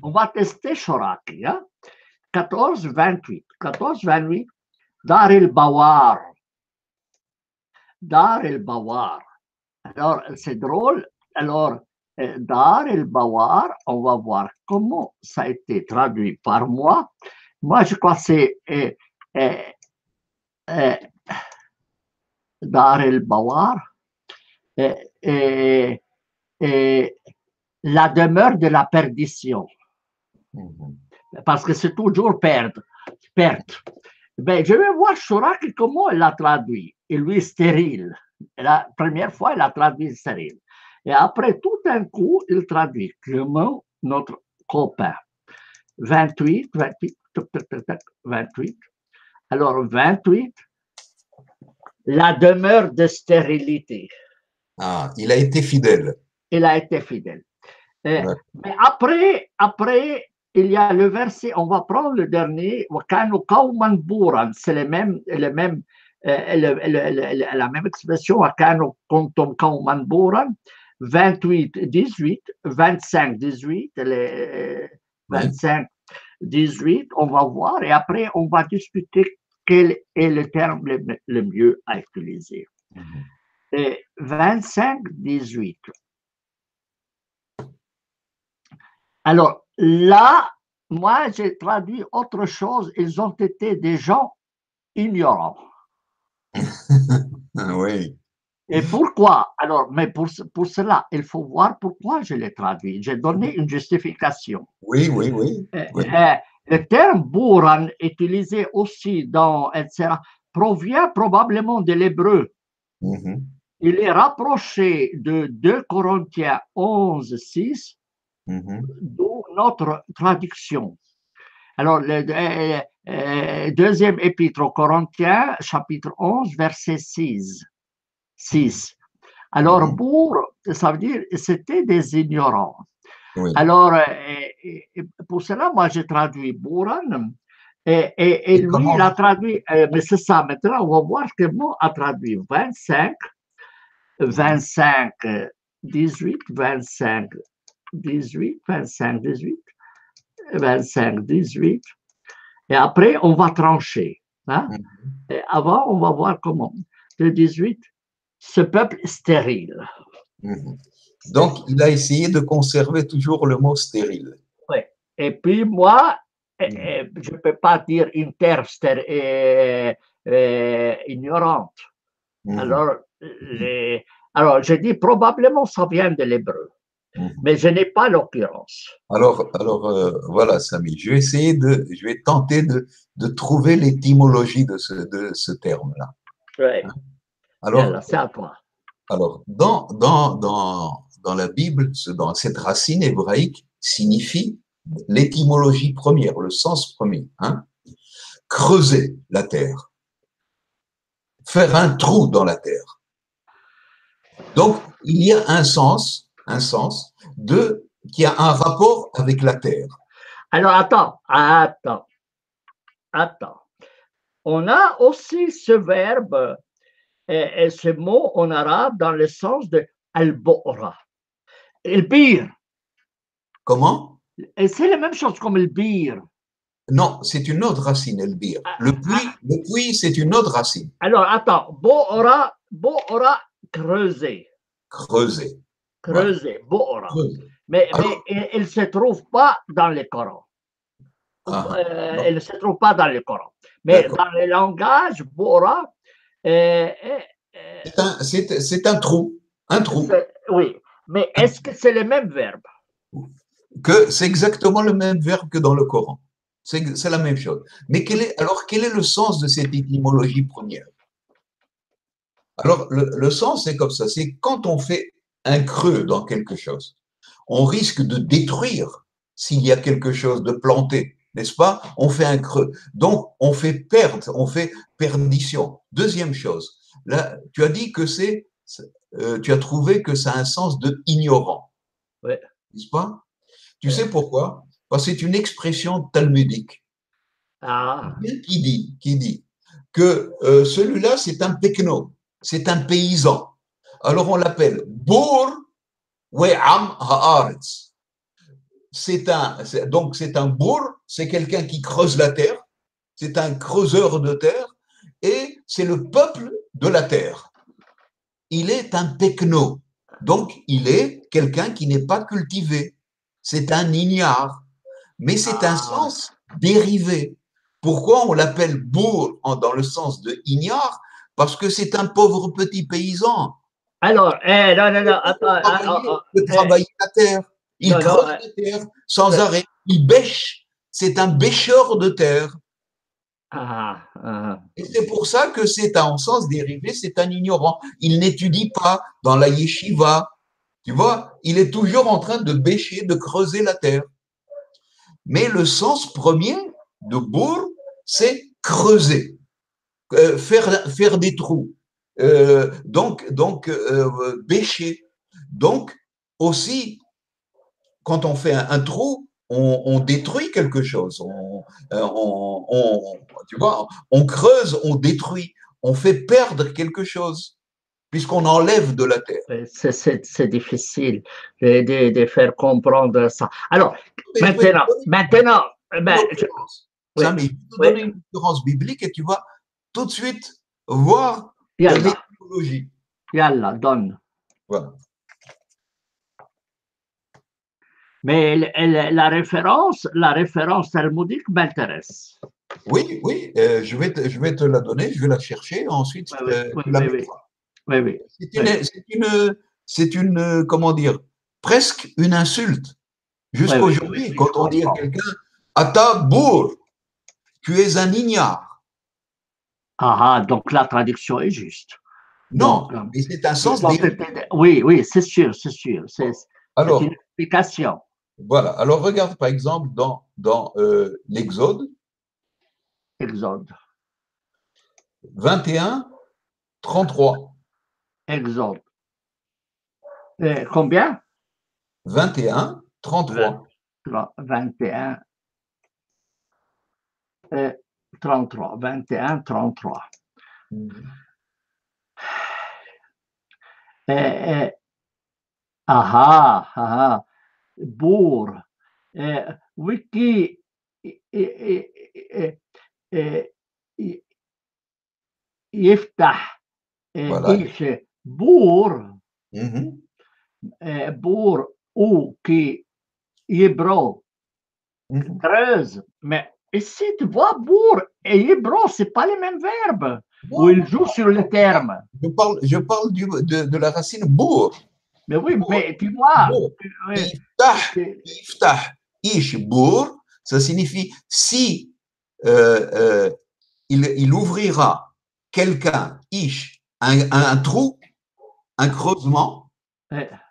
On va tester Chouraki. Hein? 14-28. 14-28. Dar el-Bawar. Dar el-Bawar. Alors, c'est drôle. Alors, Dar el-Bawar, on va voir comment ça a été traduit par moi. Moi, je crois que c'est Dar el-Bawar, la demeure de la perdition. Parce que c'est toujours perte. Ben, je vais voir Chouraki comment il l'a traduit. Et lui, stérile. La première fois, il a traduit stérile. Et après, tout d'un coup, il traduit Clément, notre copain. 28. Alors, 28, la demeure de stérilité. Ah, il a été fidèle. Il a été fidèle. Mais après, il y a le verset, on va prendre le dernier, c'est la même expression, 28, 18, 25, 18, 25, 18, on va voir, et après, on va discuter quel est le terme le mieux à utiliser. 25, 18. Alors là, moi, j'ai traduit autre chose. Ils ont été des gens ignorants. Oui. Et pourquoi? Alors, mais pour cela, il faut voir pourquoi je l'ai traduit. J'ai donné une justification. Oui. Le terme Bouran, utilisé aussi dans, etc., provient probablement de l'hébreu. Il est rapproché de 2 Corinthiens 11, 6, d'où notre traduction. Alors, deuxième épître aux Corinthiens, chapitre 11, verset 6. Alors, Bour, ça veut dire c'était des ignorants. Oui. Alors, pour cela, moi, j'ai traduit Bouran. Et lui, il a traduit, mais c'est ça, maintenant, on va voir que moi a traduit 25, 18, 25, 18, 25, 18, 25, 18. Et après, on va trancher. Hein? Et avant, on va voir comment. Le 18, ce peuple stérile. Donc, il a essayé de conserver toujours le mot stérile. Oui. Et puis, moi, je ne peux pas dire une terre ignorante. Alors, je dis probablement ça vient de l'hébreu. Mais je n'ai pas l'occurrence. Alors voilà, Samy, je vais tenter de trouver l'étymologie de ce terme-là. Oui. Alors, c'est à toi. Alors, dans la Bible, dans cette racine hébraïque signifie l'étymologie première, le sens premier. Hein? Creuser la terre. Faire un trou dans la terre. Donc, il y a un sens qui a un rapport avec la terre. Alors, attends. On a aussi ce verbe et ce mot en arabe dans le sens de al-bo'ra. El-bir. Comment? Et c'est la même chose comme el-bir. Non, c'est une autre racine, el-bir. Le puits, c'est une autre racine. Alors, attends. Bo'ra, creuser. Creuser. Bo'ra. Mais il ne se trouve pas dans le Coran. elle ne se trouve pas dans le Coran. Mais dans le langage, Bora, c'est un trou. Un trou. Oui, mais est-ce que c'est le même verbe? C'est exactement le même verbe que dans le Coran. C'est la même chose. Mais quel est le sens de cette étymologie première? Alors, le sens, c'est comme ça. C'est quand on fait un creux dans quelque chose, on risque de détruire s'il y a quelque chose de planté, n'est-ce pas? On fait un creux. Donc, on fait perte, on fait perdition. Deuxième chose, là, tu as dit que tu as trouvé que ça a un sens de ignorant. Oui. N'est-ce pas? Tu sais pourquoi? Parce que c'est une expression talmudique qui dit que celui-là, c'est un pekno, c'est un paysan. Alors on l'appelle Bour We'am Haaretz. Donc c'est un bour, c'est quelqu'un qui creuse la terre, c'est un creuseur de terre, et c'est le peuple de la terre. Il est un pekno, donc il est quelqu'un qui n'est pas cultivé. C'est un ignare, mais c'est un sens dérivé. Pourquoi on l'appelle bourg dans le sens de ignare? Parce que c'est un pauvre petit paysan. Alors, non, attends. Il travaille la terre, il creuse la terre sans arrêt, il bêche, c'est un bêcheur de terre. Et c'est pour ça que c'est en sens dérivé, c'est un ignorant. Il n'étudie pas dans la yeshiva, tu vois, il est toujours en train de bêcher, de creuser la terre. Mais le sens premier de bourg, c'est creuser, faire des trous, donc bêcher. Donc aussi, quand on fait un trou, on détruit quelque chose. Tu vois, on creuse, on détruit, on fait perdre quelque chose, puisqu'on enlève de la terre. C'est difficile de faire comprendre ça. Alors, maintenant, Samy, je vais te donner une référence biblique et tu vas tout de suite voir l'étymologie. Yalla, donne. Voilà. Mais la référence talmudique m'intéresse. Oui, je vais te la donner, je vais la chercher, ensuite tu la mettras. Oui. C'est une, comment dire, presque une insulte. Jusqu'aujourd'hui, quand on dit à quelqu'un, Ata bour, tu es un ignare. Donc la traduction est juste. Non, mais c'est un sens dérivé. Oui, c'est sûr. C'est une explication. Voilà. Alors, regarde par exemple dans l'Exode. Exode. 21, 33. Exode. Combien? 21, 33. 21, 33. 21, 33. Bourg. Wiki يفتح ايش بور بور ou qui hébreu creuse, mais ici tu vois bourg et hébreu c'est pas les mêmes verbes où ils jouent sur le terme. Je parle de la racine bourg. Mais oui, mais tu vois. Iftah, ish bourg, ça signifie si il ouvrira quelqu'un, ish, un trou, un creusement.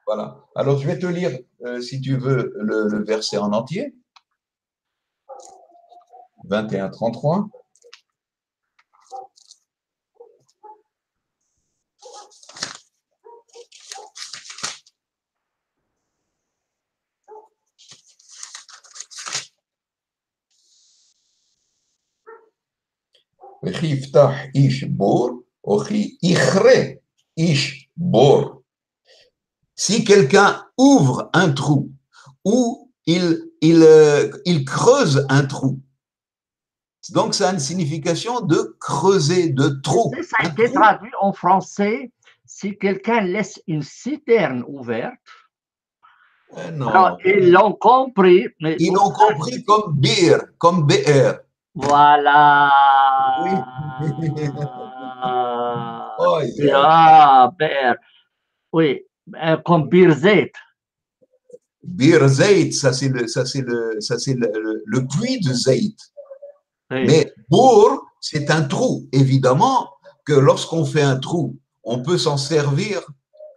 Voilà. Alors, je vais te lire, si tu veux, le verset en entier. 21, 33. Yiftah ish bor, ochi ichre ish bor. Si quelqu'un ouvre un trou ou il creuse un trou, donc ça a une signification de creuser, de trou. Ça a été traduit en français, si quelqu'un laisse une citerne ouverte Alors, Non. ils l'ont compris. Mais Ils l'ont compris comme bir, comme BR. Voilà. Oui. Oh, Ah, BR. Oui, comme Birzeit. Bir Zayt, ça c'est le puits de Zayt. Oui. Mais bourg, c'est un trou. Évidemment que lorsqu'on fait un trou, on peut s'en servir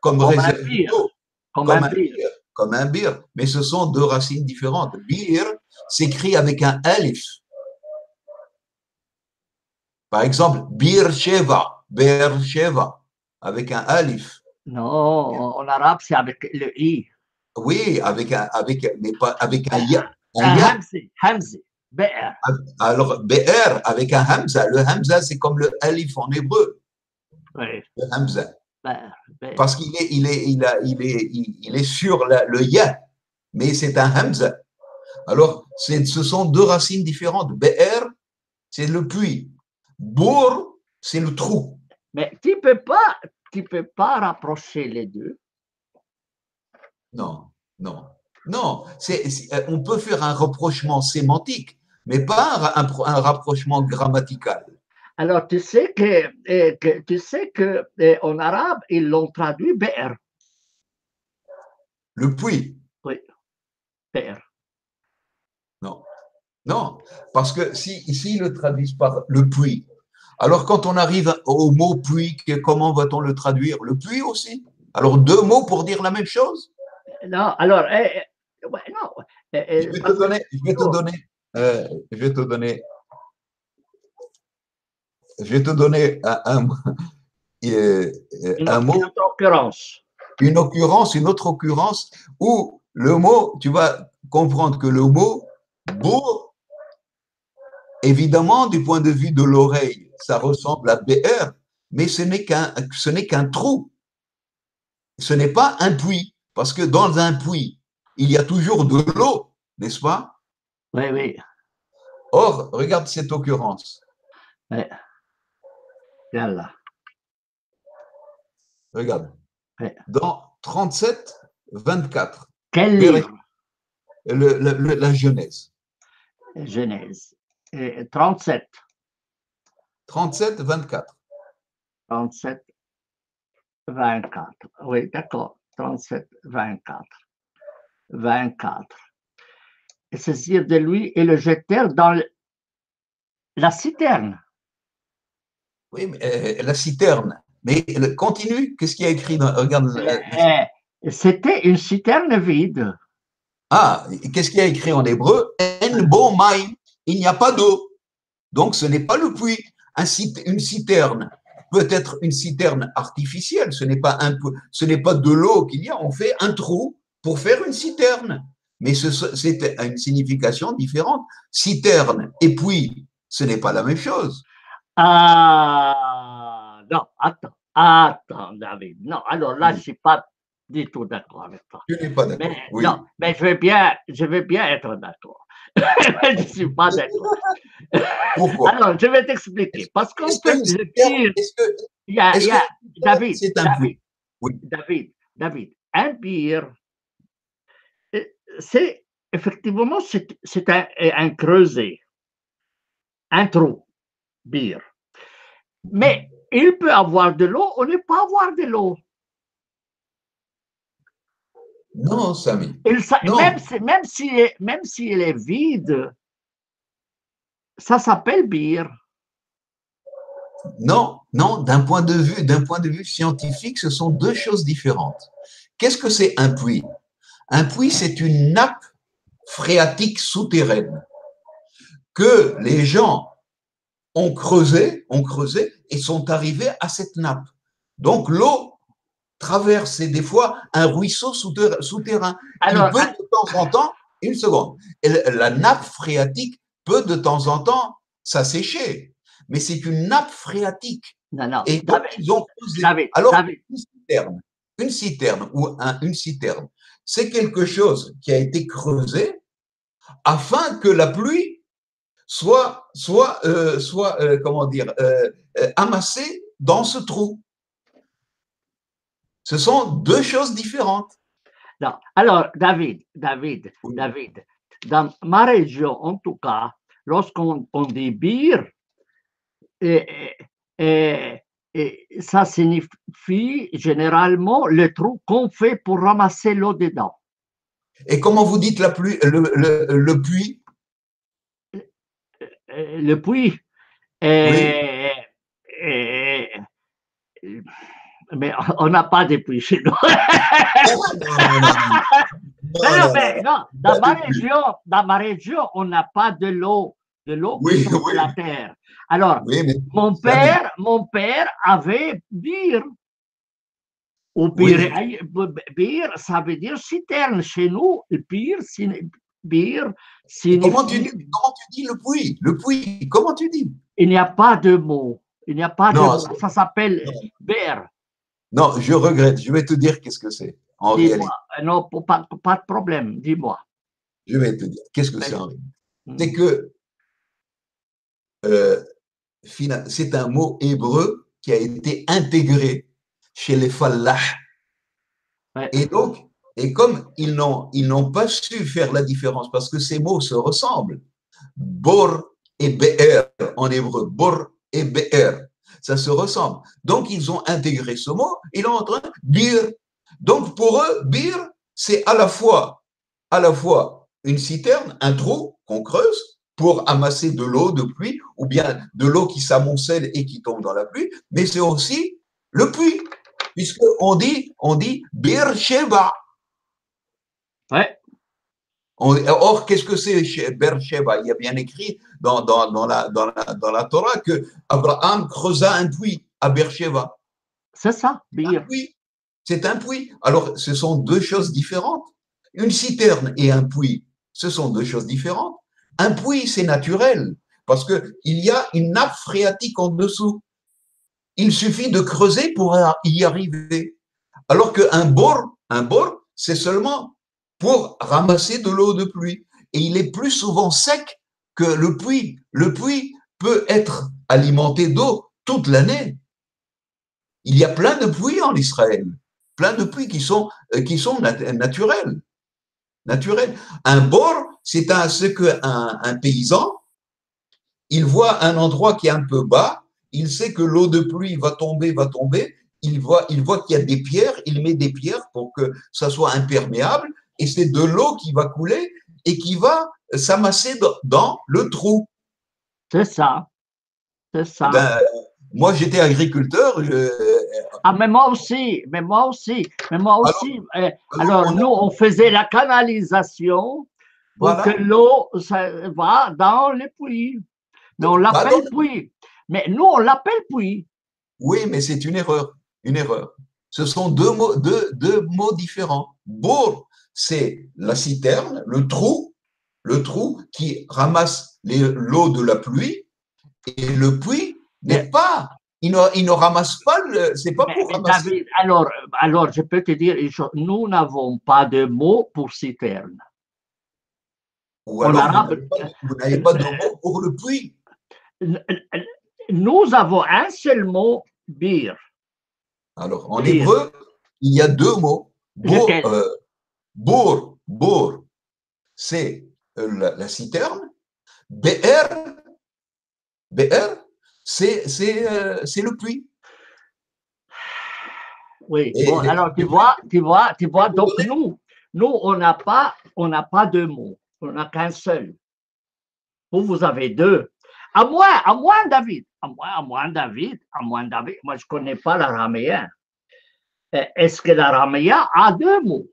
comme réserve d'eau, Comme un bir. comme un bir. Mais ce sont deux racines différentes. Bir s'écrit avec un alif. Par exemple, Bir Sheva, avec un alif. Non, en arabe, c'est avec le i. Oui, mais pas avec un ya. Un hamzi, BR. Alors, BR avec un hamza. Le hamza, c'est comme le alif en hébreu. Oui. Le hamza. BR. Parce qu'il est sur le ya, mais c'est un hamza. Alors, ce sont deux racines différentes. BR, c'est le puits. Bour, c'est le trou. Mais tu peux pas rapprocher les deux. Non. On peut faire un rapprochement sémantique, mais pas un rapprochement grammatical. Alors, tu sais que en arabe, ils l'ont traduit BR. Le puits. Oui, BR. Non, parce que s'ils le traduisent par le puits, alors quand on arrive au mot puits, comment va-t-on le traduire? Le puits aussi? Alors deux mots pour dire la même chose? Non, alors, ouais, non. Je vais te donner un mot, une autre occurrence où le mot, tu vas comprendre que le mot bourg, évidemment, du point de vue de l'oreille, ça ressemble à BR, mais ce n'est qu'un trou. Ce n'est pas un puits, parce que dans un puits, il y a toujours de l'eau, n'est-ce pas? Oui, oui. Or, regarde cette occurrence. Oui. Yallah. Regarde. Oui. Dans 37, 24. Quel livre? La Genèse. Genèse. 37. 37, 24. 37, 24. Oui, d'accord. 37, 24. 24. Et saisir de lui et le jetèrent dans la citerne. Oui, mais, la citerne. Mais continue, qu'est-ce qu'il y a écrit dans, regarde. C'était une citerne vide. Ah, qu'est-ce qu'il y a écrit en hébreu? En bo maï, il n'y a pas d'eau. Donc ce n'est pas le puits. Une citerne peut être une citerne artificielle. Ce n'est pas de l'eau qu'il y a. On fait un trou pour faire une citerne. Mais c'est une signification différente. Citerne et puits, ce n'est pas la même chose. Ah, non, attends, David. Non, alors là, je ne suis pas du tout d'accord avec toi. Tu n'es pas d'accord. Mais, oui. Non, mais je vais bien être d'accord. Je ne suis pas d'accord. Pourquoi? Alors, je vais t'expliquer. Parce qu'en fait, le pire, David, c'est un puits? Oui. David, un pire, c'est effectivement, c'est un creuset, un trou, bir. Mais il peut avoir de l'eau ou ne pas avoir de l'eau. Non, Samy. Non. Même si elle est vide, ça s'appelle bir. Non, d'un point de vue scientifique, ce sont deux choses différentes. Qu'est-ce que c'est un puits? Un puits, c'est une nappe phréatique souterraine que les gens ont creusé et sont arrivés à cette nappe. Donc l'eau traverse des fois un ruisseau souterrain. Alors, il peut de temps en temps, une seconde, la nappe phréatique peut de temps en temps s'assécher, mais c'est une nappe phréatique. Non, et donc, ils ont creusé. Alors, une citerne, c'est quelque chose qui a été creusé afin que la pluie soit amassée dans ce trou. Ce sont deux choses différentes. Non. Alors, David, dans ma région, en tout cas, lorsqu'on dit bir, ça signifie généralement le trou qu'on fait pour ramasser l'eau dedans. Et comment vous dites la pluie, le puits? Le puits. Oui. Mais on n'a pas de puits chez nous. Non, dans ma région, on n'a pas de l'eau qui sort de la terre. Alors, mon père avait bir. Ou bir, ça veut dire citerne. Chez nous, bir signifie… Comment tu dis le puits? Le puits, comment tu dis? Il n'y a pas de mot. Il n'y a pas de mot. Ça s'appelle ber. Non, je regrette. Je vais te dire qu'est-ce que c'est en réalité. Non, pas de problème. Dis-moi. Je vais te dire qu'est-ce que c'est en réalité. C'est que c'est un mot hébreu qui a été intégré chez les fallah. Et donc, comme ils n'ont pas su faire la différence parce que ces mots se ressemblent, bor et be'er en hébreu, bor et be'er, ça se ressemble. Donc, ils ont intégré ce mot, ils ont entendu bir. Donc, pour eux, bir, c'est à la fois une citerne, un trou qu'on creuse pour amasser de l'eau de pluie ou bien de l'eau qui s'amoncelle et qui tombe dans la pluie, mais c'est aussi le puits, puisqu'on dit Bir Sheba. Ouais. Or, qu'est-ce que c'est Beersheba? Il y a bien écrit dans la Torah que Abraham creusa un puits à Beersheba. C'est ça, Bir. C'est un puits. Alors, ce sont deux choses différentes. Une citerne et un puits, ce sont deux choses différentes. Un puits, c'est naturel, parce qu'il y a une nappe phréatique en dessous. Il suffit de creuser pour y arriver. Alors qu'un bor, c'est seulement pour ramasser de l'eau de pluie. Et il est plus souvent sec que le puits. Le puits peut être alimenté d'eau toute l'année. Il y a plein de puits en Israël, plein de puits qui sont naturels. Un bor, c'est ce qu'un paysan, il voit un endroit qui est un peu bas, il sait que l'eau de pluie va tomber, il voit qu'il y a des pierres, il met des pierres pour que ça soit imperméable, et c'est de l'eau qui va couler et qui va s'amasser dans le trou. C'est ça. Moi, j'étais agriculteur. Mais moi aussi. Alors, nous, on faisait la canalisation pour que l'eau va dans les puits. Mais on l'appelle puits. Mais nous, on l'appelle puits. Oui, mais c'est une erreur. Ce sont deux mots différents. Bour, c'est la citerne, le trou qui ramasse l'eau de la pluie, et le puits n'est pas, il ne ramasse pas, c'est pas pour ramasser. David, alors, je peux te dire, nous n'avons pas de mot pour citerne. Ou alors, vous n'avez pas de mot pour le puits. Nous avons un seul mot, bir. Alors, en hébreu, il y a deux mots. Bour, c'est la citerne. Be'er, c'est le puits. Oui, bon, alors tu vois, donc nous on n'a pas de mots, on n'a qu'un seul. Vous avez deux. À moins David, moi je connais pas l'araméen. Est-ce que l'araméen a deux mots?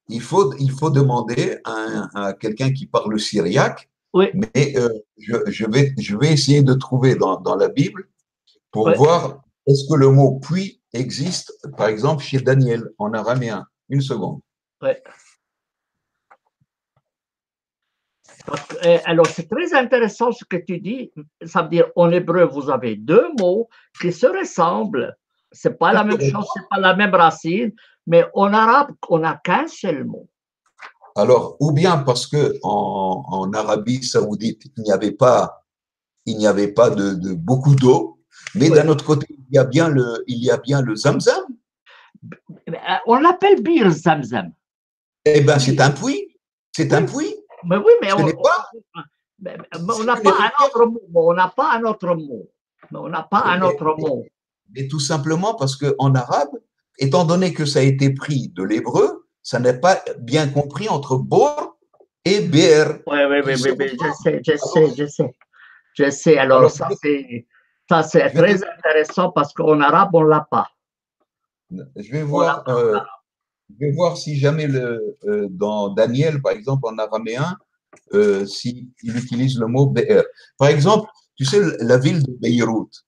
Il faut demander à quelqu'un qui parle syriaque, oui. Mais je vais essayer de trouver dans la Bible pour voir est-ce que le mot puits existe, par exemple, chez Daniel en araméen. Une seconde. Ouais. Alors, c'est très intéressant ce que tu dis. Ça veut dire, en hébreu, vous avez deux mots qui se ressemblent. Ce n'est pas la même chose, ce n'est pas la même racine, mais en arabe, on n'a qu'un seul mot. Alors, ou bien parce que en Arabie Saoudite, il n'y avait pas de beaucoup d'eau, mais d'un autre côté, il y a bien le zamzam. on l'appelle Bir Zamzam. Eh bien, c'est un puits. C'est un puits. Mais oui, mais on n'a pas un autre mot. On n'a pas un autre mot. On n'a pas un autre mot. Mais tout simplement parce qu'en arabe, étant donné que ça a été pris de l'hébreu, ça n'est pas bien compris entre bor et ber. Oui, je sais. Alors ça, c'est très intéressant parce qu'en arabe, on ne l'a pas. Je vais voir si jamais dans Daniel, par exemple, en araméen, s'il utilise le mot BR. Par exemple, tu sais, la ville de Beyrouth.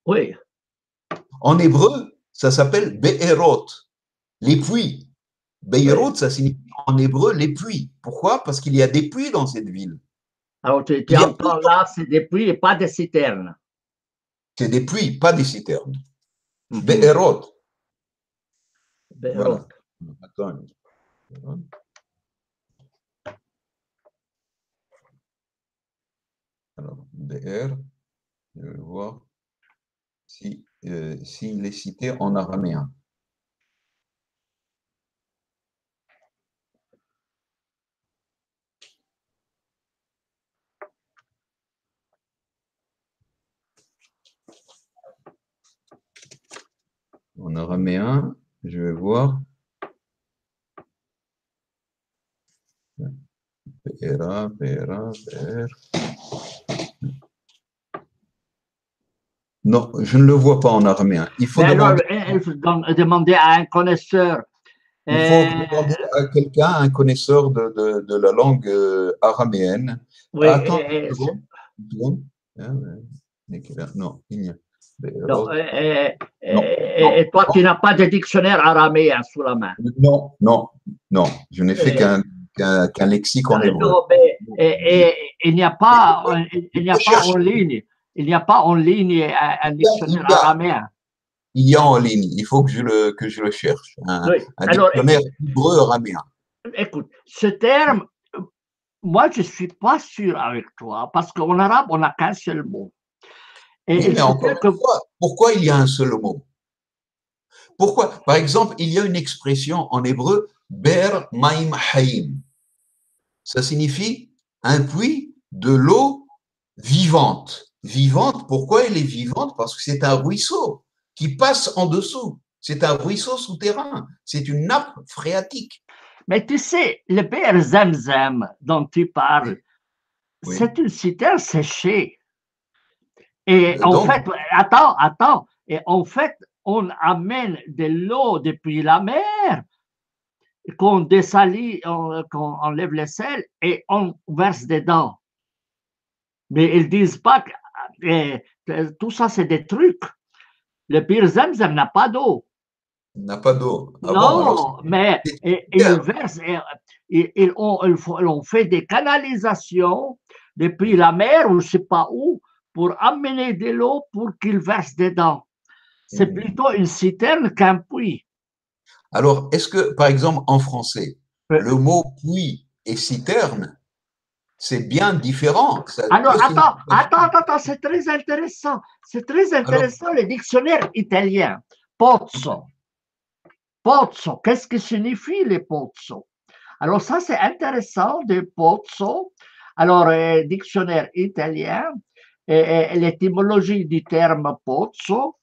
Oui. En hébreu, ça s'appelle Be'erot, les puits. Beyrouth, ça signifie en hébreu les puits. Pourquoi? Parce qu'il y a des puits dans cette ville. Alors, tu entends là, c'est des puits et pas des citernes. C'est des puits, pas des citernes. Be'erot. Voilà. Attends. Alors, BR, je vais voir s'il est cité en araméen. En araméen, je vais voir. BR. Non, je ne le vois pas en araméen. Il faut demander à un connaisseur. Il faut demander à quelqu'un, un connaisseur de la langue araméenne. Oui, attends, une seconde. Non, il n'y a non, et toi, tu n'as pas de dictionnaire araméen sous la main. Non. Je n'ai fait qu'un lexique en hébreu. Non, mais il n'y a pas en ligne. Il n'y a pas en ligne un dictionnaire araméen. Il y a en ligne. Il faut que je le cherche. Un dictionnaire hébreu-araméen. Écoute, ce terme, moi, je ne suis pas sûr avec toi, parce qu'en arabe, on n'a qu'un seul mot. Et mais encore une fois, pourquoi il y a un seul mot? Pourquoi? Par exemple, il y a une expression en hébreu, ber maim haim. Ça signifie un puits de l'eau vivante. Vivante, pourquoi elle est vivante? Parce que c'est un ruisseau qui passe en dessous. C'est un ruisseau souterrain. C'est une nappe phréatique. Mais tu sais, le Be'er Zamzam dont tu parles, c'est une citerne séchée. Et en fait, attends. Et en fait, on amène de l'eau depuis la mer, qu'on dessalit, qu'on enlève les sels et on verse dedans. Mais ils disent pas que tout ça, c'est des trucs. Le Be'er Zamzam n'a pas d'eau. N'a pas d'eau. Non, mais ils versent, on fait des canalisations depuis la mer ou je ne sais pas où pour amener de l'eau pour qu'ils versent dedans. C'est plutôt une citerne qu'un puits. Alors, est-ce que, par exemple, en français, le mot puits et citerne, c'est bien différent? Alors, attends, c'est très intéressant. C'est très intéressant le dictionnaire italien. Pozzo. Pozzo, qu'est-ce que signifie les pozzo? Alors, ça, c'est intéressant, de pozzo. Alors, dictionnaire italien, l'étymologie du terme pozzo,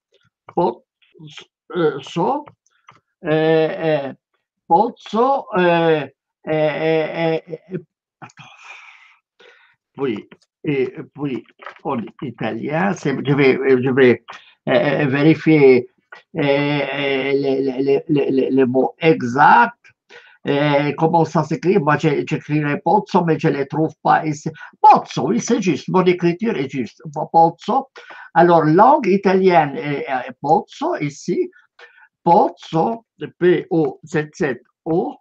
puis en italien, je vais vérifier les mots exacts. Comment ça s'écrit? Moi, j'écrirai Pozzo, mais je ne les trouve pas ici. Pozzo, oui, c'est juste. Mon écriture est juste. Pozzo. Alors, langue italienne est Pozzo, ici. Pozzo, P-O-Z-Z-O.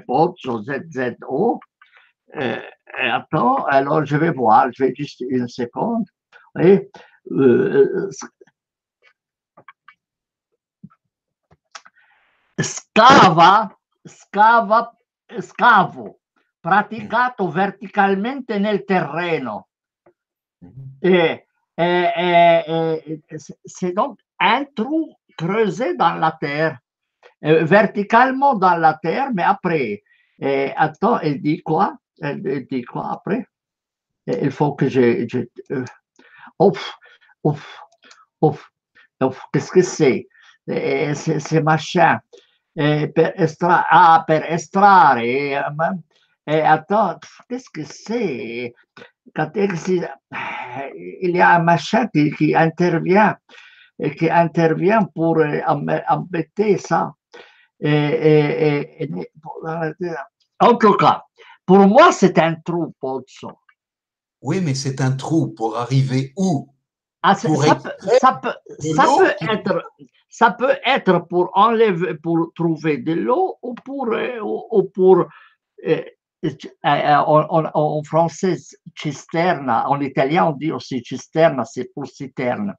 Pozzo, Z-Z-O. Attends, alors je vais voir. Je vais juste une seconde. Et, scavo, praticato verticalmente nel terreno. C'est donc un trou creusé dans la terre. verticalement dans la terre, mais après, attends, elle dit quoi? Elle dit quoi après? Il faut que ouf, ouf, ouf, ouf, qu'est-ce que c'est? C'est machin. Per estrarre. Attends, qu'est-ce que c'est? Quand il y a un machin qui intervient pour embêter ça. En tout cas, pour moi, c'est un trou, Pozzo. Oui, mais c'est un trou pour arriver où? Ah, ça peut être pour enlever, pour trouver de l'eau ou pour en français cisterna, en italien on dit aussi cisterna, c'est pour citerne.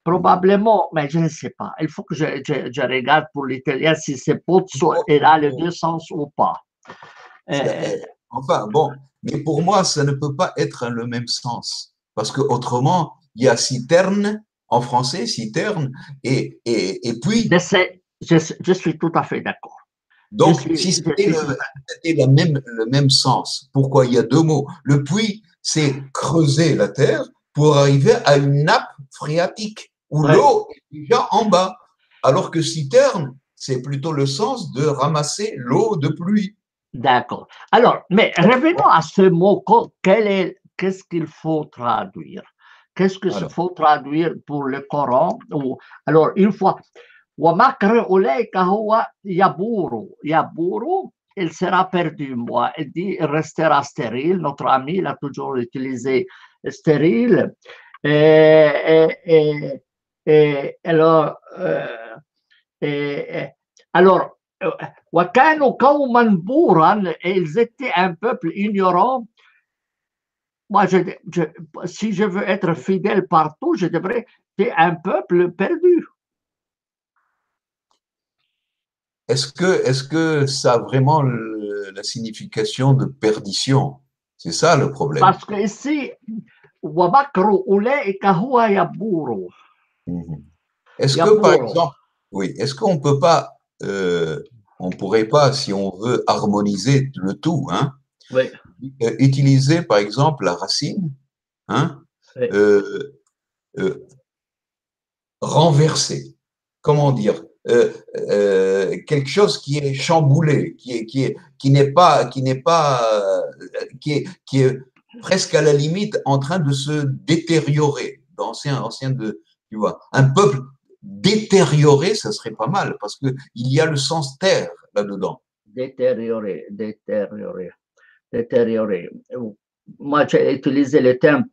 Probablement, mais je ne sais pas. Il faut que je regarde pour l'italien si c'est pozzo et a les deux sens ou pas. Enfin, bon, mais pour moi, ça ne peut pas être le même sens. Parce que autrement, il y a citerne, en français, citerne, et puis… Je suis tout à fait d'accord. Donc, si c'était le même sens, pourquoi il y a deux mots? Le puits, c'est creuser la terre pour arriver à une nappe phréatique où l'eau est déjà en bas. Alors que citerne, c'est plutôt le sens de ramasser l'eau de pluie. D'accord. Alors, mais revenons à ce mot. Qu'est-ce qu'il faut traduire? Qu'est-ce qu'il faut traduire pour le Coran? Alors, une fois, Yaburu, il sera perdu, moi. Il dit, il restera stérile. Notre ami, il a toujours utilisé stérile. Alors, et ils étaient un peuple ignorant. Moi, si je veux être fidèle partout, je devrais être un peuple perdu. Est-ce que ça a vraiment la signification de perdition? C'est ça le problème. Parce que ici, est-ce que, par exemple, oui, est-ce qu'on peut pas, on pourrait pas, si on veut harmoniser le tout, hein, oui. Utiliser, par exemple, la racine, hein, oui. Renverser, comment dire, quelque chose qui est chamboulé, qui n'est pas, qui est presque à la limite en train de se détériorer. Ancien tu vois, un peuple détérioré, ça serait pas mal parce que il y a le sens terre là-dedans. Détériorer. Moi, j'ai utilisé le terme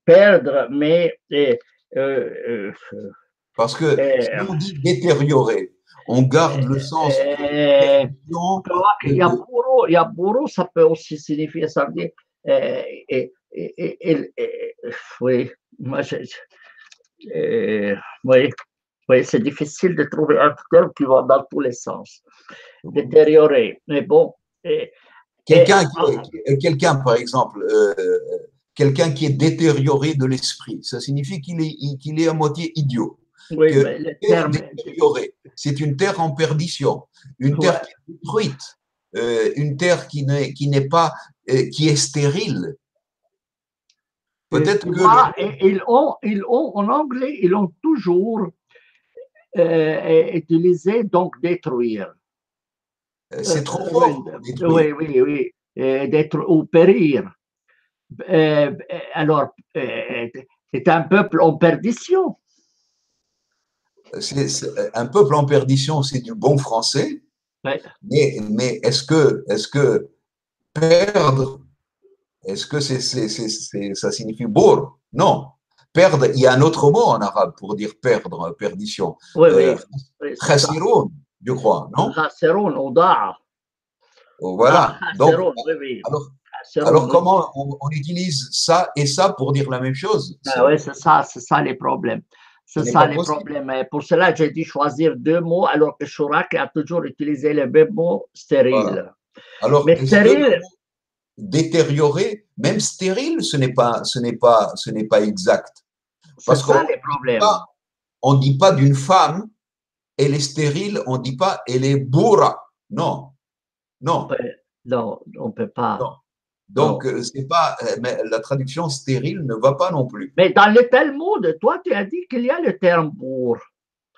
perdre, mais parce que si on dit détériorer, on garde le sens. Yaburu, ça peut aussi signifier, ça veut dire, oui, moi, oui, c'est difficile de trouver un terme qui va dans tous les sens. Détériorer, mais bon. Quelqu'un, par exemple, quelqu'un qui est détérioré de l'esprit, ça signifie qu'il est à moitié idiot. Oui, mais le terme… C'est une terre en perdition, une terre qui est détruite, une terre qui n'est pas, qui est stérile. Peut-être que… Ils ont, en anglais, ils ont toujours utilisé donc détruire. C'est trop fort. Oui. Ou périr. Alors, c'est un peuple en perdition. Un peuple en perdition, c'est du bon français. Ouais. Mais est-ce que perdre, est-ce que ça signifie bourre? Non. Perdre, il y a un autre mot en arabe pour dire perdre, perdition. Oui. Khasiroun, je crois, non? Khasiroun, ou da'a. Voilà. Donc, oui. Alors comment on utilise ça et ça pour dire la même chose? Oui, c'est ça les problèmes. C'est ça les problèmes. Pour cela, j'ai dû choisir deux mots, alors que Chourak a toujours utilisé le même mot stérile. Voilà. Alors, mais stérile, détérioré, même stérile, ce n'est pas exact. Parce c'est ça les problèmes. On ne dit pas d'une femme elle est stérile, on ne dit pas elle est bourra. Non, non, non, on ne peut pas. non. Donc, c'est pas, mais la traduction stérile ne va pas non plus. Mais dans le Talmud, toi, tu as dit qu'il y a le terme bourre.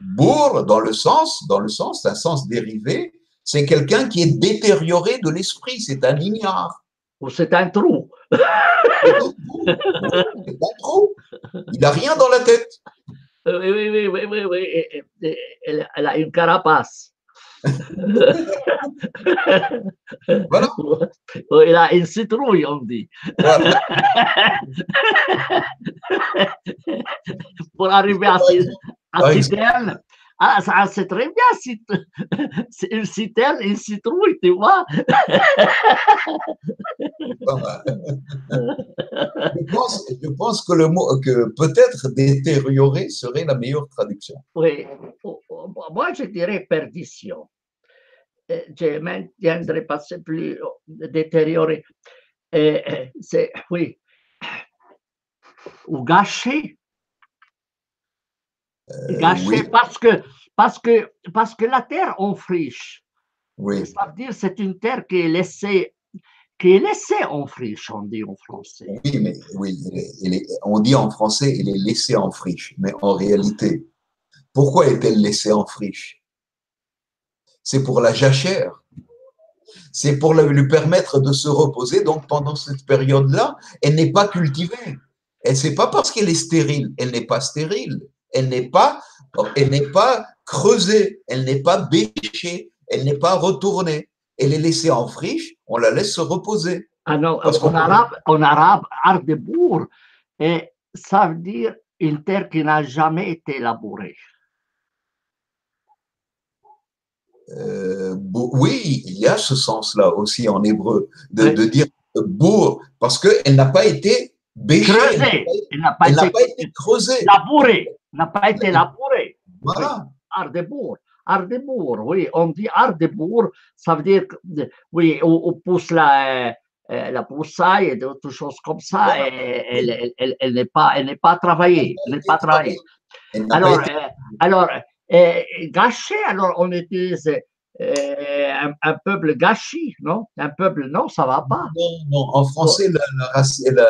Bourre, dans le sens, c'est un sens dérivé, c'est quelqu'un qui est détérioré de l'esprit, c'est un ignare. Ou c'est un trou. C'est un trou. Il n'a rien dans la tête. Oui. Elle a une carapace. Voilà. Il a une citrouille, on dit. Voilà. Pour arriver à citerne. Ah, ça, c'est très bien, c'est une citerne, une citrouille, tu vois. Je pense que le mot, que peut-être détériorer serait la meilleure traduction. Oui, moi je dirais perdition. Je ne maintiendrai pas, c'est plus détérioré. C'est, oui, ou gâché. Gâché oui. parce que la terre en friche. Oui. Ça veut dire c'est une terre qui est laissée en friche, on dit en français. Oui, mais oui, on dit en français elle est laissée en friche, mais en réalité, pourquoi est-elle laissée en friche? C'est pour la jachère. C'est pour lui permettre de se reposer. Donc, pendant cette période-là, elle n'est pas cultivée. Et c'est pas parce qu'elle est stérile. Elle n'est pas stérile. Elle n'est pas creusée. Elle n'est pas bêchée. Elle n'est pas retournée. Elle est laissée en friche. On la laisse se reposer. Ah non, en arabe, Ardebourg, et ça veut dire une terre qui n'a jamais été labourée. Oui, il y a ce sens-là aussi en hébreu, de dire bourg, parce qu'elle n'a pas été bêchée, creusée. Elle n'a pas été creusée. Labourée, n'a pas été labourée. Voilà. Ardebourg. Ardebourg, oui, on dit Ardebourg, ça veut dire, oui, on pousse la poussaille et d'autres choses comme ça, voilà. Et elle n'est pas travaillée. Elle n'est pas travaillée. Alors, gâché, alors on utilise un peuple gâchis, non? Un peuple, non, ça va pas. Non, en français,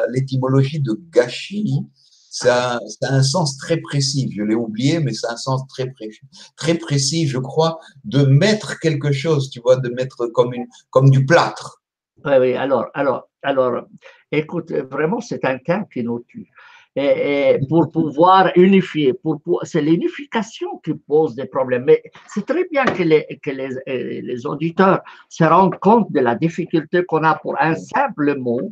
l'étymologie de gâchis, ça a un sens très précis. Je l'ai oublié, mais c'est un sens très précis, je crois, de mettre quelque chose, tu vois, de mettre comme du plâtre. Oui, alors, écoute, vraiment, c'est un cas qui nous tue. Et pour pouvoir unifier, c'est l'unification qui pose des problèmes. Mais c'est très bien que les auditeurs se rendent compte de la difficulté qu'on a pour un simple mot,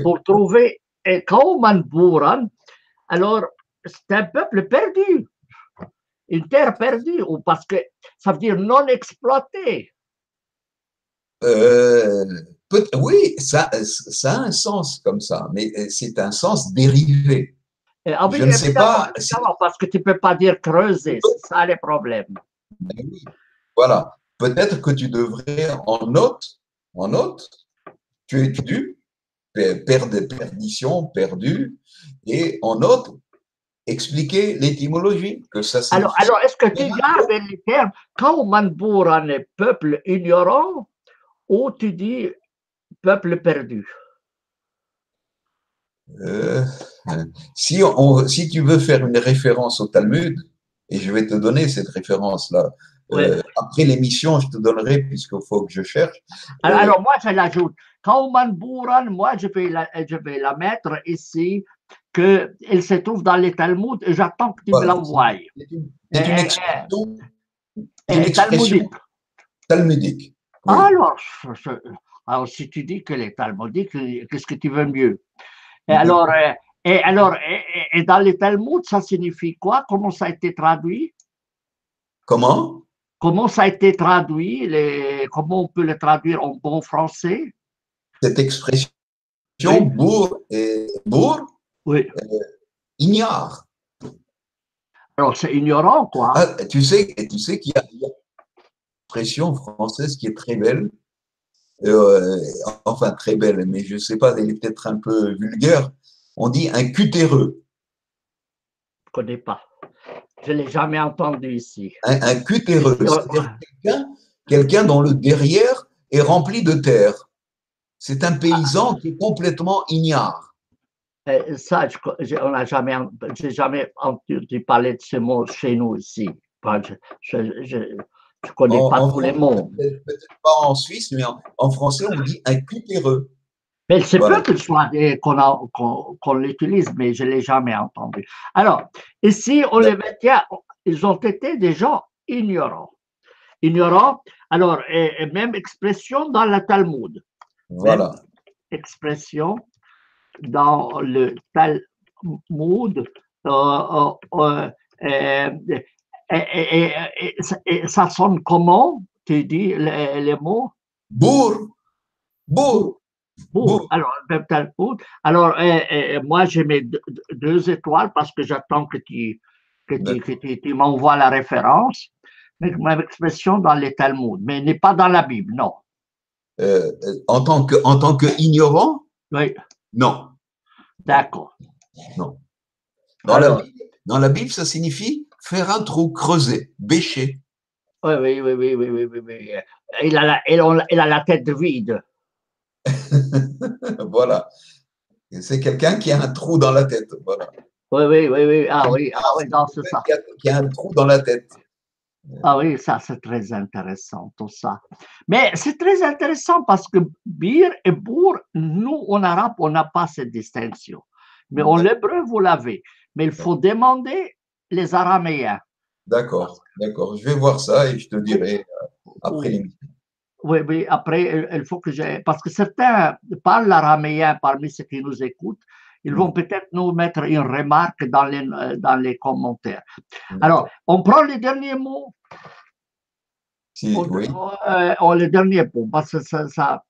pour trouver Kauman Bouran. Alors, c'est un peuple perdu, une terre perdue, ou parce que ça veut dire non exploité. Oui, ça a un sens comme ça, mais c'est un sens dérivé. Ah oui, je ne sais pas. Parce que tu ne peux pas dire creuser, c'est ça le problème. Oui. Voilà. Peut-être que tu devrais en note, tu étudies, perdition, perdu, et en note, expliquer l'étymologie. Alors, est-ce que tu gardes les termes Kaumanbouran, peuple ignorant, ou tu dis peuple perdu? Si tu veux faire une référence au Talmud, et je vais te donner cette référence-là, après l'émission, je te donnerai, puisqu'il faut que je cherche. Alors moi, je l'ajoute. Kauman Bouran, moi, je vais la mettre ici, qu'elle se trouve dans les Talmuds, et j'attends que tu me l'envoies. C'est une expression talmudique. Oui. Alors, si tu dis que les Talmudiques, qu'est-ce que tu veux mieux? Et dans les Talmuds, ça signifie quoi? Comment ça a été traduit? Comment ça a été traduit? Comment on peut le traduire en bon français? Cette expression, bourg, oui. Ignare. Alors, c'est ignorant, quoi. Ah, tu sais qu'il y a une expression française qui est très belle. Enfin, très belle, mais je ne sais pas, elle est peut-être un peu vulgaire. On dit un cutéreux. Je ne connais pas. Je ne l'ai jamais entendu ici. Un cutéreux, c'est-à-dire quelqu'un dont le derrière est rempli de terre. C'est un paysan qui est complètement ignare. Ça, on n'a jamais, j'ai jamais entendu parler de ce mot chez nous ici. Je ne connais pas tous les mots. Peut-être pas en Suisse, mais en français, on dit un cutéreux. Mais c'est peu qu'il soit qu'on l'utilise, mais je ne l'ai jamais entendu. Alors, ici, on les maintient, ils ont été des gens ignorants. Ignorants, alors, et même expression dans le Talmud. Voilà. Même expression dans le Talmud. Et ça sonne comment? Tu dis les mots? Bourg. Bourg. Bourg. Alors, moi, j'ai mes 2 étoiles parce que j'attends que tu m'envoies la référence. Mais même expression dans les Talmuds, mais n'est pas dans la Bible, non. En tant que ignorant? Oui. Non. D'accord. Non. Dans la Bible, ça signifie faire un trou, creuser, bêcher. Oui. Il a la tête vide. Voilà. C'est quelqu'un qui a un trou dans la tête. Voilà. Oui. Ah oui, non, c'est ça. Qui a un trou dans la tête. Ah oui, ça, c'est très intéressant, tout ça. Mais c'est très intéressant parce que bir et bourg, nous, en arabe, on n'a pas cette distinction. Mais en hébreu, vous l'avez. Mais il faut demander les araméens. D'accord. Je vais voir ça et je te dirai après l'émission. Oui, après, il faut que parce que certains parlent l'araméen parmi ceux qui nous écoutent. Ils vont peut-être nous mettre une remarque dans les commentaires. Alors, on prend les derniers mots. Oui. Les derniers mots, parce que ça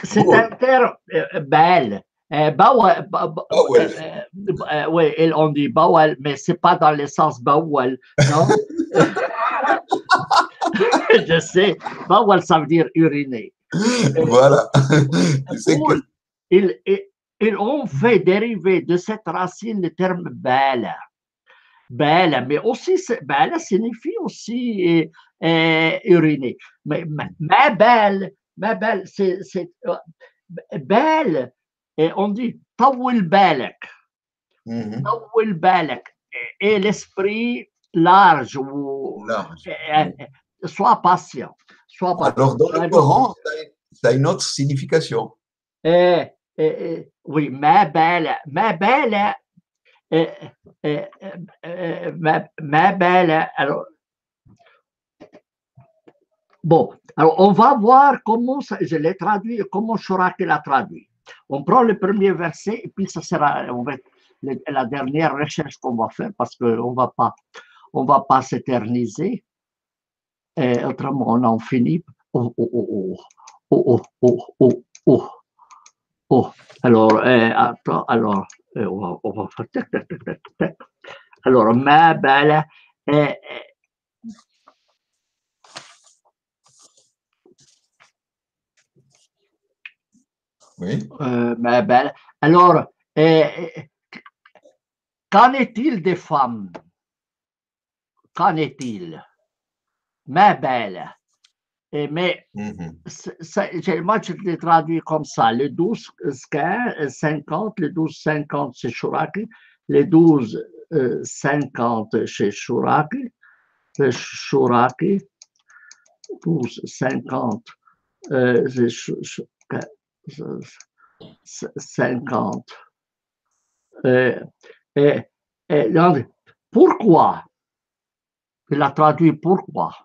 c'est un terme belle. Oui, on dit bawal, mais c'est pas dans le sens bawal, non? Je sais, bawal, ça veut dire uriner. Voilà. Ils ont fait dériver de cette racine le terme bala. Bala, mais aussi, bala signifie aussi uriner. Mais ma belle, c'est belle, et on dit tawil balak. Tawil balak. Et l'esprit large, sois patient. Alors, dans le Coran, ça a une autre signification. Oui, ma belle, alors, bon, alors on va voir comment je l'ai traduit et comment Chouraqui l'a traduit. On prend le premier verset et puis ça sera la dernière recherche qu'on va faire parce qu'on va pas s'éterniser. Autrement, on en finit. Alors, attends, alors, on va faire. Alors, ma belle. Oui. Ma belle. Alors, qu'en est-il des femmes? Qu'en est-il? Ma belle. Mais moi, je l'ai traduit comme ça. Le 12, 50, le 12, 50 chez Chouraqui, le 12, 50 chez Chouraqui, 12, 50, 50. Pourquoi? Il a traduit pourquoi.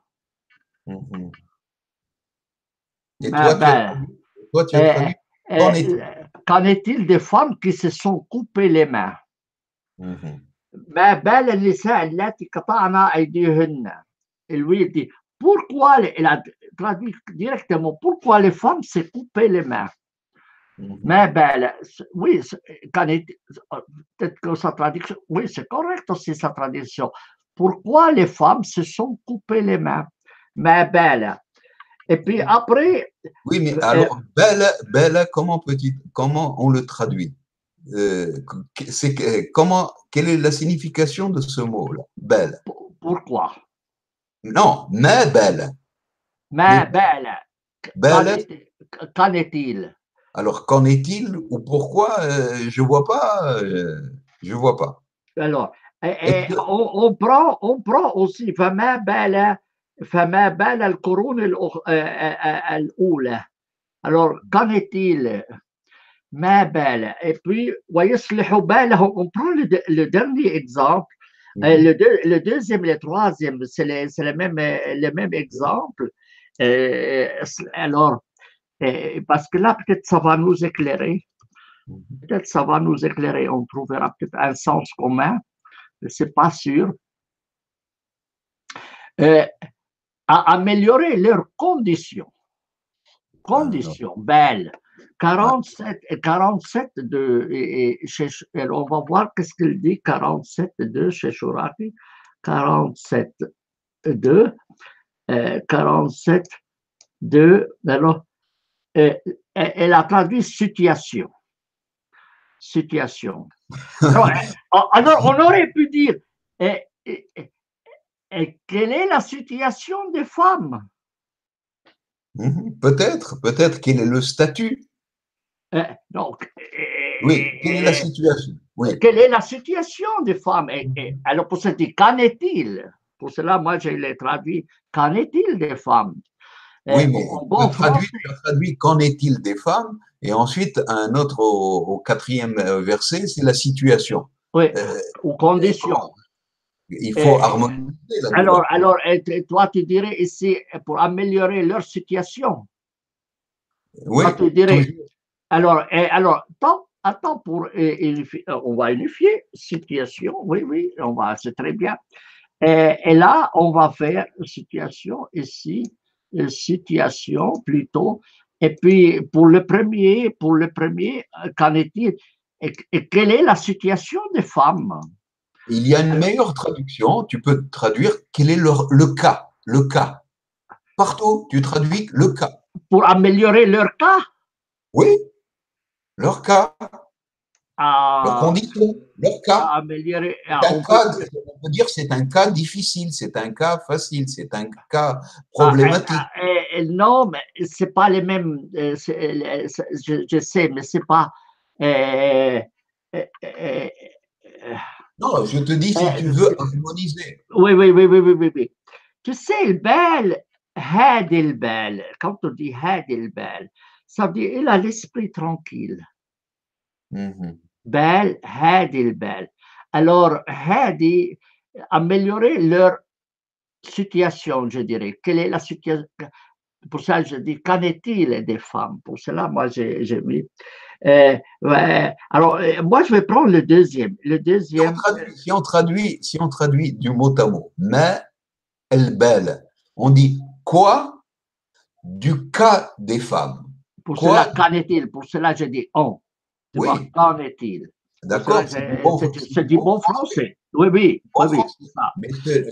Et toi, tu as traduit qu'en est-il des femmes qui se sont coupées les mains? ما بال النساء اللاتي قطعنا أيديهن. Et lui, il dit, pourquoi, il a traduit directement, pourquoi les femmes se coupaient les mains? Mais belle, oui, peut-être que sa traduction, oui, c'est correct aussi sa traduction. Pourquoi les femmes se sont coupées les mains? Mais belle. Et puis après. Oui, mais alors, belle, comment on le traduit? quelle est la signification de ce mot-là? Belle. Pourquoi? Non, mais belle. Mais belle. Belle. Qu'en est-il? Alors, qu'en est-il ou pourquoi? Je vois pas. Je vois pas. Alors, on prend aussi فما بال القرون الأولى. Alors, qu'en est-il? ما بال. Et puis, ويصلح بالهم. On prend le dernier exemple. Le deuxième et le troisième, c'est le même exemple. Alors, parce que là, peut-être ça va nous éclairer. Peut-être ça va nous éclairer. On trouvera peut-être un sens commun. C'est pas sûr. À améliorer leurs conditions. Conditions belles. 47 de, on va voir qu'est-ce qu'il dit, 47 de chez Shuraki, 47 de, 47 de, alors, elle a traduit situation. Situation. Alors, on aurait pu dire, quelle est la situation des femmes? Peut-être quel est le statut. Donc, oui, quelle est la situation? Oui. Quelle est la situation des femmes? Alors, pour ça, qu'en est-il? Pour cela, moi, je l'ai traduit, qu'en est-il des femmes? Oui, mais tu as traduit qu'en est-il des femmes? Et ensuite, un autre au quatrième verset, c'est la situation. Oui, aux conditions. Il faut harmoniser là-dedans. Alors, toi, tu dirais ici, pour améliorer leur situation. Oui. Toi, tu dirais, alors, attends, on va unifier situation, oui, c'est très bien. Et là, on va faire situation ici, situation plutôt. Et puis, pour le premier, qu'en est-il? Et quelle est la situation des femmes? Il y a une meilleure traduction. Tu peux traduire quel est le cas. Le cas. Partout, tu traduis le cas. Pour améliorer leur cas? Oui, leur cas. Leurs conditions, leur cas. Améliorer. On peut dire c'est un cas difficile, c'est un cas facile, c'est un cas problématique. Non, mais c'est pas les mêmes. Je sais, mais c'est pas. Non, je te dis si tu veux harmoniser. Oui. Tu sais, البال هادي البال. Quand on dit هادي البال, ça veut dire il a l'esprit tranquille. بال هادي البال. Alors, هادي, améliorer leur situation, je dirais. Quelle est la situation? Pour ça, je dis, qu'en est-il des femmes? Pour cela, moi, j'ai mis. Alors, moi, je vais prendre le deuxième. Le deuxième. Si on traduit du mot à mot, mais elle belle, on dit quoi du cas des femmes? Pour cela, qu'en est-il? Pour cela, je dis on. Oui. Qu'en est-il? D'accord. C'est du bon français. Oui. Mais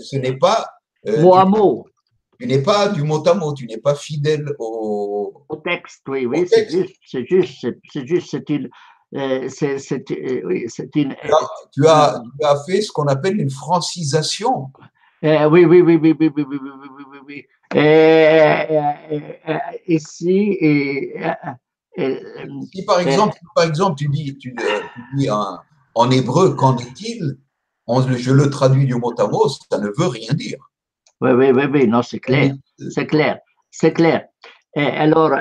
ce n'est pas. Mot à mot. Tu n'es pas du mot à mot, tu n'es pas fidèle au texte. Oui, c'est juste. C'est une. Tu as fait ce qu'on appelle une francisation. Oui. Ici, si par exemple tu dis en hébreu, qu'en est-il? Je le traduis du mot à mot, ça ne veut rien dire. Oui, non, c'est clair. C'est clair. Alors,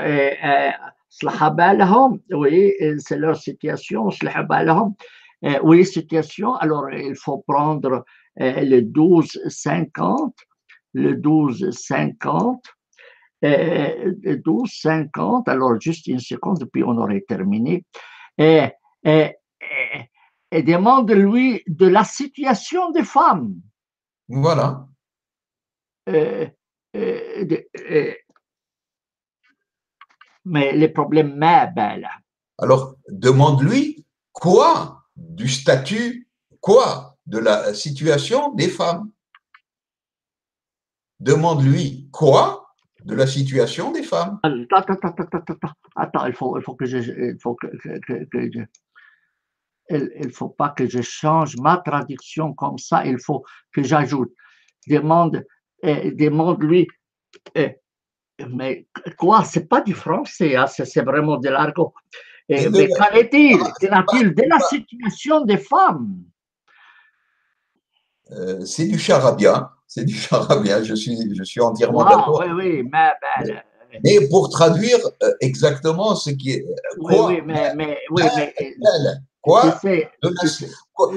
oui, c'est leur situation. Oui, situation. Alors, il faut prendre le 12-50. Le 12-50. 12-50. Alors, juste une seconde, puis on aurait terminé. Et demande-lui de la situation des femmes. Voilà. Mais les problèmes belles. Alors, demande-lui quoi du statut, quoi de la situation des femmes. Demande-lui quoi de la situation des femmes. Attends, il faut que je. il faut pas que je change ma traduction comme ça, il faut que j'ajoute. Demande-lui, mais quoi, c'est pas du français, hein, c'est vraiment de l'argot. Mais qu'en est-il? Qu'en est-il de la situation des femmes? C'est du charabia, c'est du charabia, je suis entièrement d'accord. Oui, mais pour traduire exactement ce qui est quoi, quoi,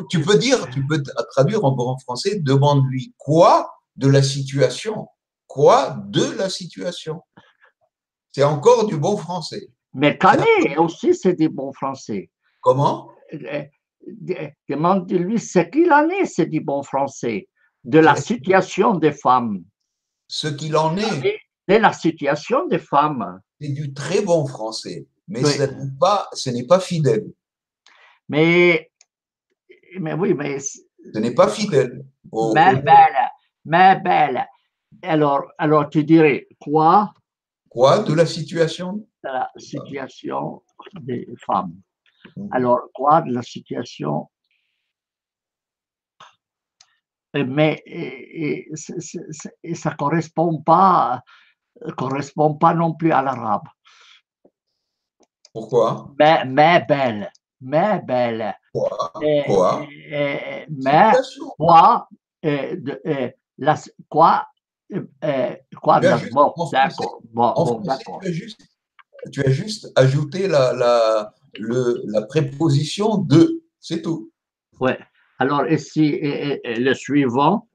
tu peux traduire en bon français, demande-lui quoi de la situation, quoi de la situation. C'est encore du bon français. Mais Canet aussi, c'est du bon français. Comment? Demande-lui ce qu'il en est, c'est du bon français, de la situation des femmes. Ce qu'il en est. De la situation des femmes. C'est du très bon français, mais ce n'est pas fidèle. Mais oui, mais… Ce n'est pas fidèle. Mais belle. Alors, tu dirais quoi? Quoi de la situation? De la situation des femmes. Alors, quoi de la situation? Mais ça correspond pas non plus à l'arabe. Pourquoi? Mais belle. Quoi? Mais quoi? Quoi? D'accord. Tu as juste ajouté la préposition de, c'est tout. Ouais. Alors ici, le suivant,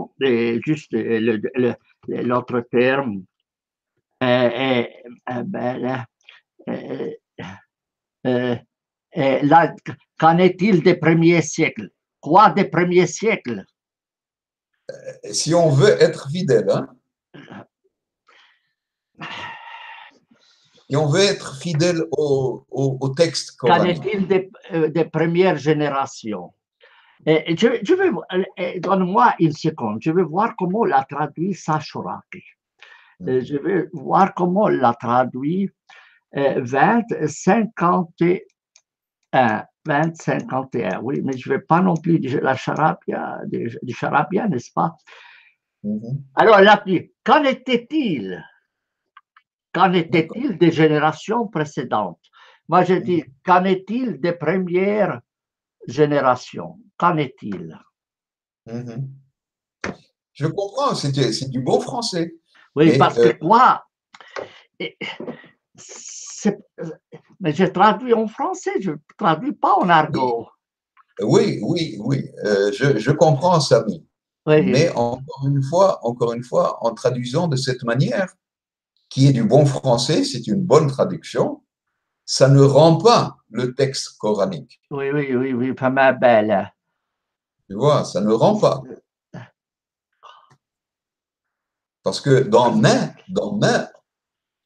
juste l'autre terme, là, qu'en est-il des premiers siècles? Quoi des premiers siècles? Si on veut être fidèle, hein? Et on veut être fidèle au texte coranique. Qu'en est-il des premières générations? Donne-moi une seconde, je vais voir comment l'a traduit Sachoraki. Je vais voir comment l'a traduit 2051. Oui, mais je ne vais pas non plus dire la charabia, du charabia, n'est-ce pas? Alors, là, qu'en était-il? Qu'en était-il des générations précédentes? Moi, je dis, qu'en est-il des premières générations? Qu'en est-il? Je comprends, c'est du bon français. Oui, parce que quoi? Mais je traduis en français, je ne traduis pas en argot. Oui, je comprends, Samy. Oui. Mais encore une fois, en traduisant de cette manière, qui est du bon français, c'est une bonne traduction, ça ne rend pas le texte coranique. Oui, pas mal belle. Tu vois, ça ne rend pas. Parce que dans main,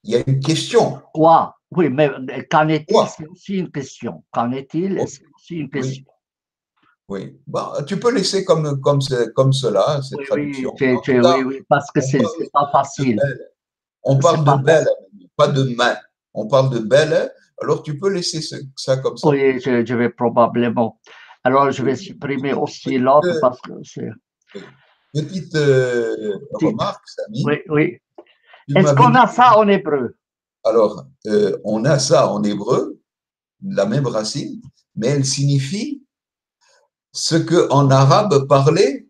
il y a une question. Quoi? Oui, mais qu'en est-il? C'est aussi une question. Qu'en est-il? C'est aussi une question. Oui. Bon, tu peux laisser comme cela, cette traduction. Oui, parce que c'est pas facile. On parle de belle, pas de main. On parle de belle, alors tu peux laisser ça comme ça. Oui, je vais probablement. Alors, je vais supprimer aussi l'autre parce que c'est… Petite remarque, Samy. Oui. Est-ce qu'on a ça en hébreu? Alors, on a ça en hébreu, la même racine, mais elle signifie ce qu'en arabe parlait,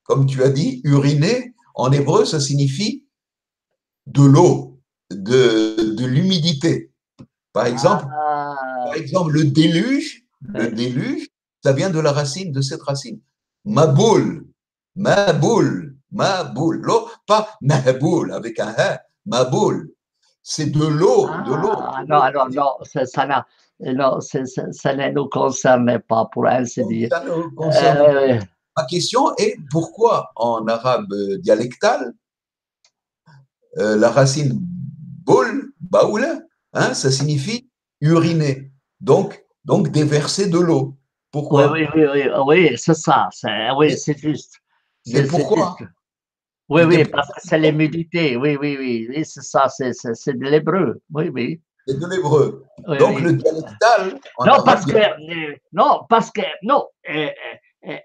comme tu as dit, uriner. En hébreu, ça signifie de l'eau, de l'humidité. Par exemple, le déluge, ça vient de la racine, de cette racine. Maboul, l'eau, pas maboul avec un h, maboul. C'est de l'eau, Non, ça ne nous concerne pas, pour ainsi dire. Ça nous concerne. Ma question est pourquoi en arabe dialectal, la racine boul, baoul, hein, ça signifie uriner, donc déverser de l'eau. Pourquoi? Oui, c'est ça, oui, c'est juste. Mais pourquoi? Oui, parce que c'est l'humidité, oui, c'est ça, c'est de l'hébreu, oui. C'est de l'hébreu. Oui, Donc, oui. le dialectal, en Non, arabe,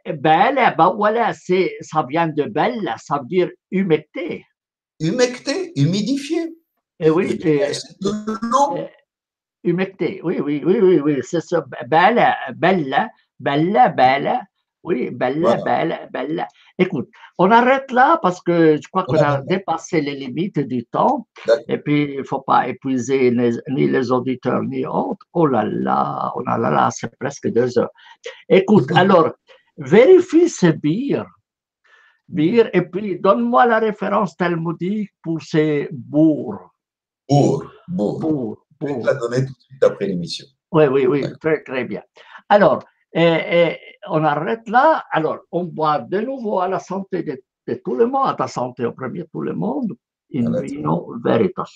Bel, ben voilà, ça vient de Bel, ça veut dire humecté. humecté, humidifié. Et oui, C'est de l'eau. humecté, oui, c'est ça. Bella, oui, Voilà. bella. Écoute, on arrête là parce que je crois qu'on a dépassé les limites du temps. Et puis, il ne faut pas épuiser ni les auditeurs ni autres. Oh là là, c'est presque 2 heures. Écoute, alors, vérifie ce beer, et puis donne-moi la référence talmudique pour ces bourgs. Bourg. Je vais te la donner tout de suite après l'émission. Oui, très bien. Alors, on arrête là. Alors, on boit de nouveau à la santé de tout le monde, à ta santé au premier, tout le monde. In vino veritas.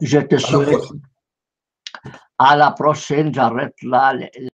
Je te souhaite à la prochaine, j'arrête là.